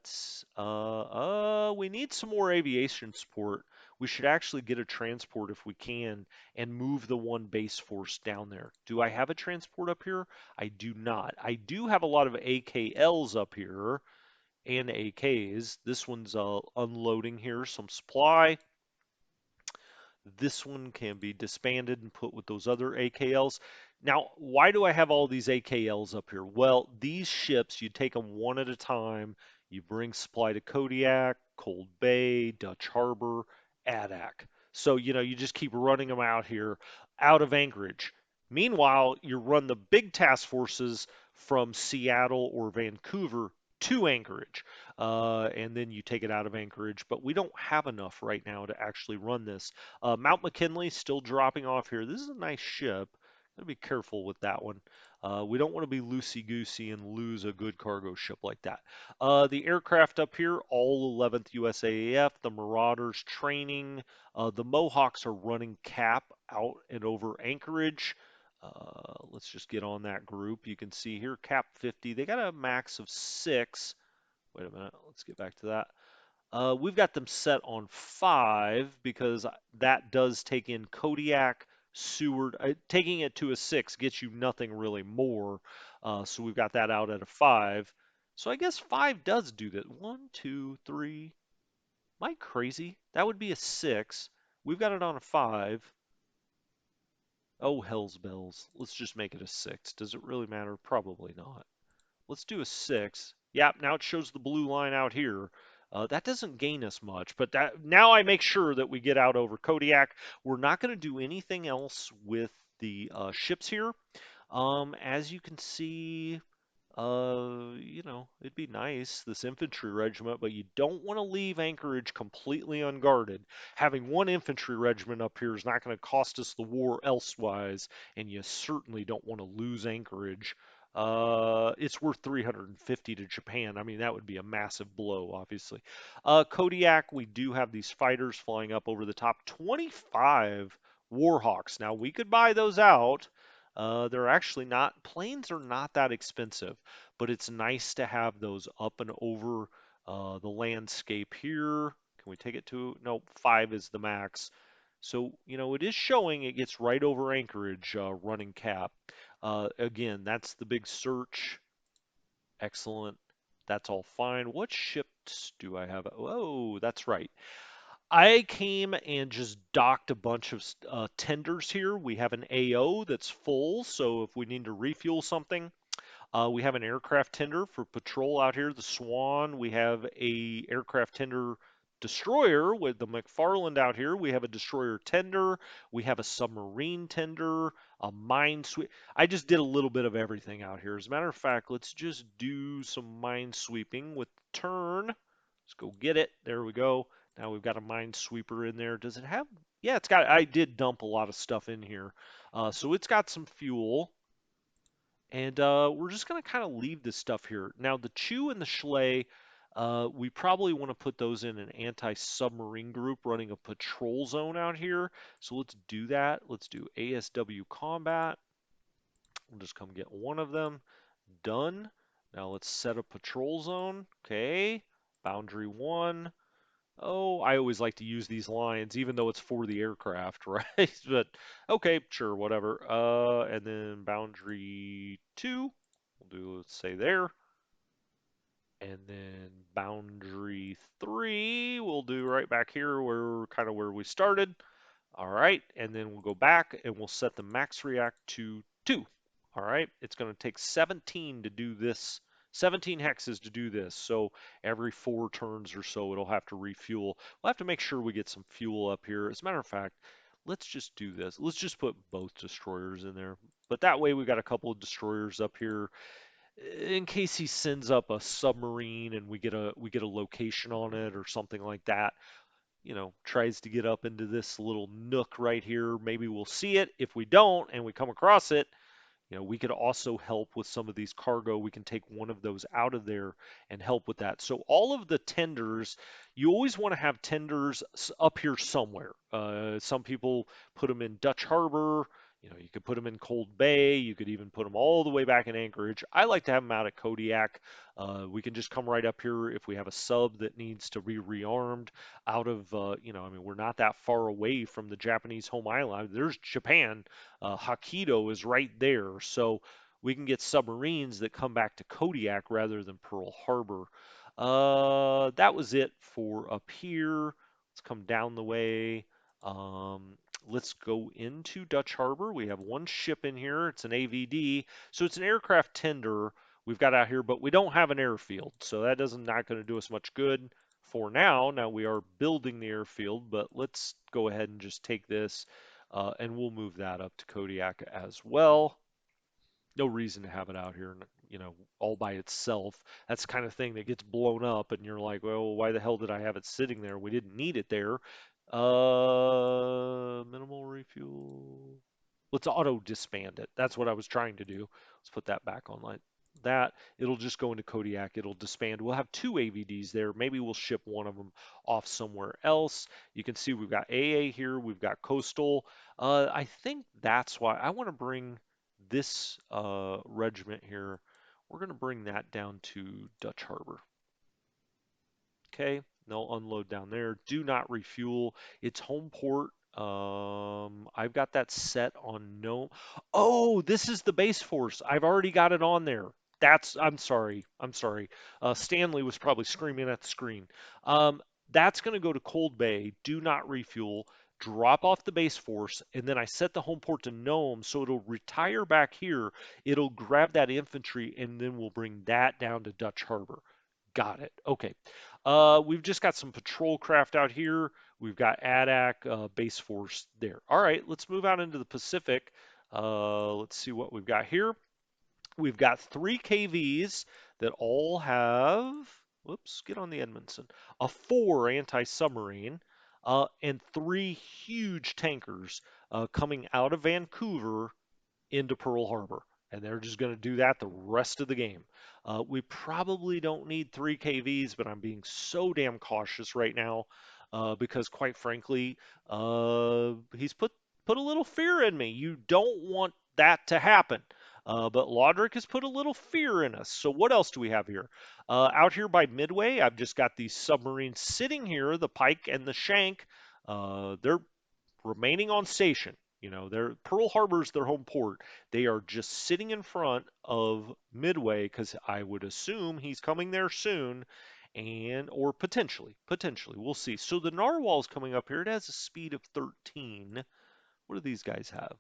we need some more aviation support. We should actually get a transport if we can and move the one base force down there. Do I have a transport up here? I do not. I do have a lot of AKLs up here and AKs. This one's unloading here some supply. This one can be disbanded and put with those other AKLs. Now, why do I have all these AKLs up here? Well, these ships, you take them one at a time. You bring supply to Kodiak, Cold Bay, Dutch Harbor, Adak. So, you just keep running them out here, out of Anchorage. Meanwhile, you run the big task forces from Seattle or Vancouver to Anchorage, and then you take it out of Anchorage. But we don't have enough right now to actually run this. Mount McKinley still dropping off here. This is a nice ship. Gotta be careful with that one. We don't want to be loosey-goosey and lose a good cargo ship like that. The aircraft up here, all 11th USAAF, the Marauders training. The Mohawks are running cap out and over Anchorage. Let's just get on that group. You can see here, cap 50. They got a max of 6. Wait a minute. Let's get back to that. We've got them set on 5 because that does take in Kodiak, Seward. Taking it to a 6 gets you nothing really more. So we've got that out at a 5. So I guess 5 does do that. 1, 2, 3. Am I crazy? That would be a 6. We've got it on a 5. Oh, hell's bells. Let's just make it a 6. Does it really matter? Probably not. Let's do a 6. Yep, now it shows the blue line out here. That doesn't gain us much, but now I make sure that we get out over Kodiak. We're not going to do anything else with the ships here. As you can see, It'd be nice, this infantry regiment, but you don't want to leave Anchorage completely unguarded. Having one infantry regiment up here is not going to cost us the war elsewise, and you certainly don't want to lose Anchorage. It's worth 350 to Japan. I mean, that would be a massive blow, obviously. Kodiak, we do have these fighters flying up over the top. 25 Warhawks. Now, we could buy those out. They're actually not, planes are not that expensive, but it's nice to have those up and over the landscape here. Can we take it to, no, 5 is the max. So, it is showing it gets right over Anchorage running cap. Again, that's the big search. Excellent. That's all fine. What ships do I have? Oh, that's right. I came and just docked a bunch of tenders here. We have an AO that's full, so if we need to refuel something, we have an aircraft tender for patrol out here, the Swan. We have a aircraft tender destroyer with the McFarland out here. We have a destroyer tender. We have a submarine tender, a mine sweep. I just did a little bit of everything out here. As a matter of fact, let's just do some mine sweeping with turn. Let's go get it. There we go. Now we've got a minesweeper in there. Does it have? Yeah, it's got. I did dump a lot of stuff in here, so it's got some fuel. And we're just going to kind of leave this stuff here. Now, the Chew and the Schley, we probably want to put those in an anti-submarine group running a patrol zone out here. So let's do that. Let's do ASW combat. We'll just come get one of them. Done. Now let's set a patrol zone. Okay. Boundary 1. Oh, I always like to use these lines, even though it's for the aircraft, right? But okay, sure, whatever. And then boundary 2, we'll do, let's say there. And then boundary 3, we'll do right back here where kind of where we started. All right, and then we'll go back and we'll set the max react to 2. All right, it's going to take 17 to do this, 17 hexes to do this. So every 4 turns or so, it'll have to refuel. We'll have to make sure we get some fuel up here. As a matter of fact, let's just do this. Let's just put both destroyers in there. But that way we got a couple of destroyers up here in case he sends up a submarine and we get a location on it or something like that, tries to get up into this little nook right here. Maybe we'll see it. If we don't and we come across it, we could also help with some of these cargo. We can take one of those out of there and help with that. So all of the tenders, you always want to have tenders up here somewhere. Some people put them in Dutch Harbor. You could put them in Cold Bay. You could even put them all the way back in Anchorage. I like to have them out at Kodiak. We can just come right up here if we have a sub that needs to be rearmed out of, we're not that far away from the Japanese home island. There's Japan. Hokkaido is right there, so we can get submarines that come back to Kodiak rather than Pearl Harbor. That was it for up here. Let's come down the way. Um, let's go into Dutch Harbor. We have one ship in here. It's an AVD, so it's an aircraft tender we've got out here, but we don't have an airfield, so that doesn't not going to do us much good for now. Now we are building the airfield, but let's go ahead and just take this and we'll move that up to Kodiak as well. No reason to have it out here, all by itself. That's the kind of thing that gets blown up, and you're like, well, why the hell did I have it sitting there? We didn't need it there. Minimal refuel. Let's auto disband it. That's what I was trying to do. Let's put that back on like that. It'll just go into Kodiak. It'll disband. We'll have 2 AVDs there. Maybe we'll ship one of them off somewhere else. You can see we've got AA here. We've got Coastal. I think that's why I want to bring this regiment here. We're going to bring that down to Dutch Harbor. Okay, they'll unload down there. Do not refuel. It's home port. I've got that set on no. Oh, this is the base force. I've already got it on there. I'm sorry. I'm sorry. Stanley was probably screaming at the screen. That's going to go to Cold Bay. Do not refuel. Drop off the base force, and then I set the home port to Nome, so it'll retire back here. It'll grab that infantry, and then we'll bring that down to Dutch Harbor. Got it. Okay. We've just got some patrol craft out here. We've got ADAC base force there. All right, let's move out into the Pacific. Let's see what we've got here. We've got 3 KVs that all have, whoops, get on the Edmondson, a 4 anti-submarine, and 3 huge tankers coming out of Vancouver into Pearl Harbor. And they're just going to do that the rest of the game. We probably don't need 3 KVs, but I'm being so damn cautious right now because, quite frankly, he's put a little fear in me. You don't want that to happen. But Lodrick has put a little fear in us. So what else do we have here? Out here by Midway, I've just got these submarines sitting here, the Pike and the Shank. They're remaining on station. You know, Pearl Harbor's their home port. They are just sitting in front of Midway because I would assume he's coming there soon, and or potentially, we'll see. So the Narwhal's coming up here. It has a speed of 13. What do these guys have?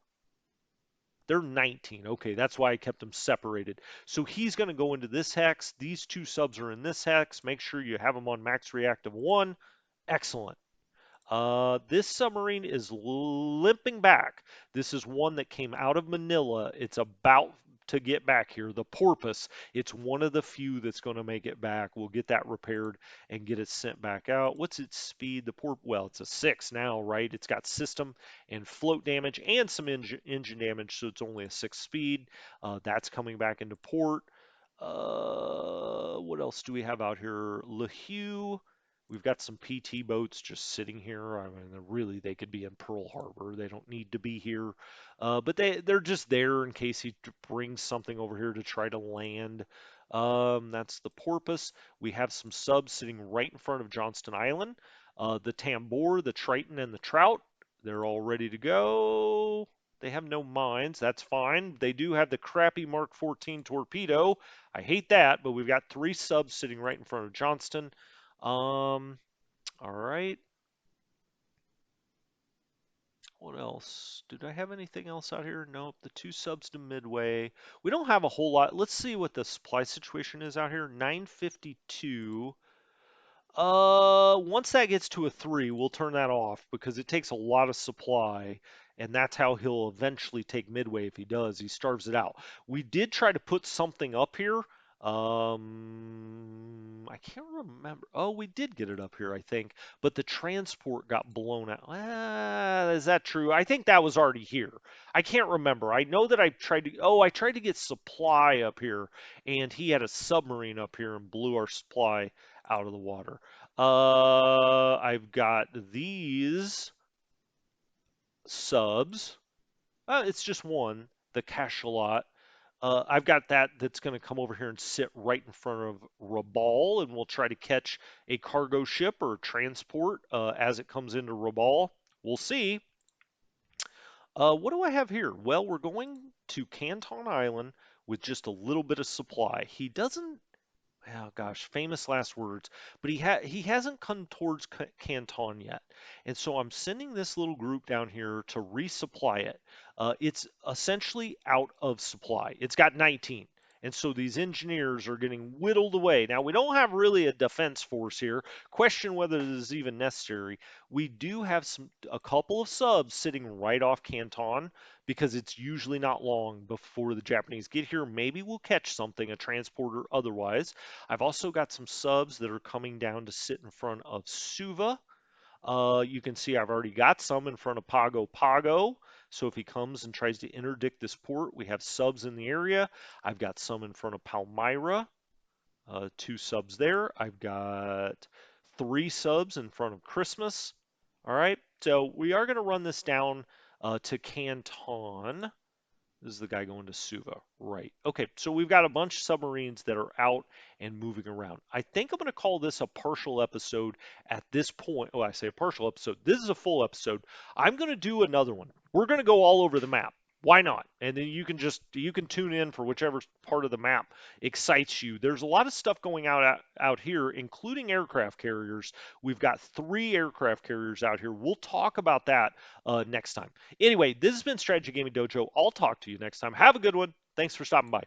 They're 19. Okay, that's why I kept them separated. So he's going to go into this hex. These 2 subs are in this hex. Make sure you have them on max reactive 1. Excellent. This submarine is limping back. This is one that came out of Manila. It's about to get back here. The Porpoise, it's one of the few that's going to make it back. We'll get that repaired and get it sent back out. What's its speed? Well, it's a 6 now, right? It's got system and float damage and some engine damage, so it's only a 6 speed. That's coming back into port. What else do we have out here? LeHue. We've got some PT boats just sitting here. I mean, they could be in Pearl Harbor. They don't need to be here, but they're just there in case he brings something over here to try to land. That's the Porpoise. We have some subs sitting right in front of Johnston Island. The Tambor, the Triton, and the Trout. They're all ready to go. They have no mines. That's fine. They do have the crappy Mark 14 torpedo. I hate that, but we've got 3 subs sitting right in front of Johnston. All right. What else? Did I have anything else out here? Nope. The 2 subs to Midway. We don't have a whole lot. Let's see what the supply situation is out here. 952. Once that gets to a 3, we'll turn that off because it takes a lot of supply, and that's how he'll eventually take Midway if he does. He starves it out. We did try to put something up here. I can't remember. Oh, we did get it up here, I think, but the transport got blown out. Is that true? I think that was already here. I can't remember. I know that I tried to get supply up here, and he had a submarine up here and blew our supply out of the water. I've got these subs. It's just one, the Cachalot. I've got that's going to come over here and sit right in front of Rabaul, and we'll try to catch a cargo ship or transport as it comes into Rabaul. We'll see. What do I have here? Well, we're going to Canton Island with just a little bit of supply. He doesn't oh gosh, famous last words. But he hasn't come towards Canton yet, and so I'm sending this little group down here to resupply it. It's essentially out of supply. It's got 19. And so these engineers are getting whittled away. Now, we don't have really a defense force here. Question whether this is even necessary. We do have a couple of subs sitting right off Canton because it's usually not long before the Japanese get here. Maybe we'll catch something, a transporter otherwise. I've also got some subs that are coming down to sit in front of Suva. You can see I've already got some in front of Pago Pago. So if he comes and tries to interdict this port, we have subs in the area. I've got some in front of Palmyra, 2 subs there. I've got 3 subs in front of Christmas. All right, so we are going to run this down to Canton. This is the guy going to Suva, right? Okay, so we've got a bunch of submarines that are out and moving around. I think I'm going to call this a partial episode at this point. Oh, I say a partial episode. This is a full episode. I'm going to do another one. We're going to go all over the map. Why not? And then you can tune in for whichever part of the map excites you. There's a lot of stuff going out here, including aircraft carriers. We've got 3 aircraft carriers out here. We'll talk about that next time. Anyway, this has been Strategy Gaming Dojo. I'll talk to you next time. Have a good one. Thanks for stopping by.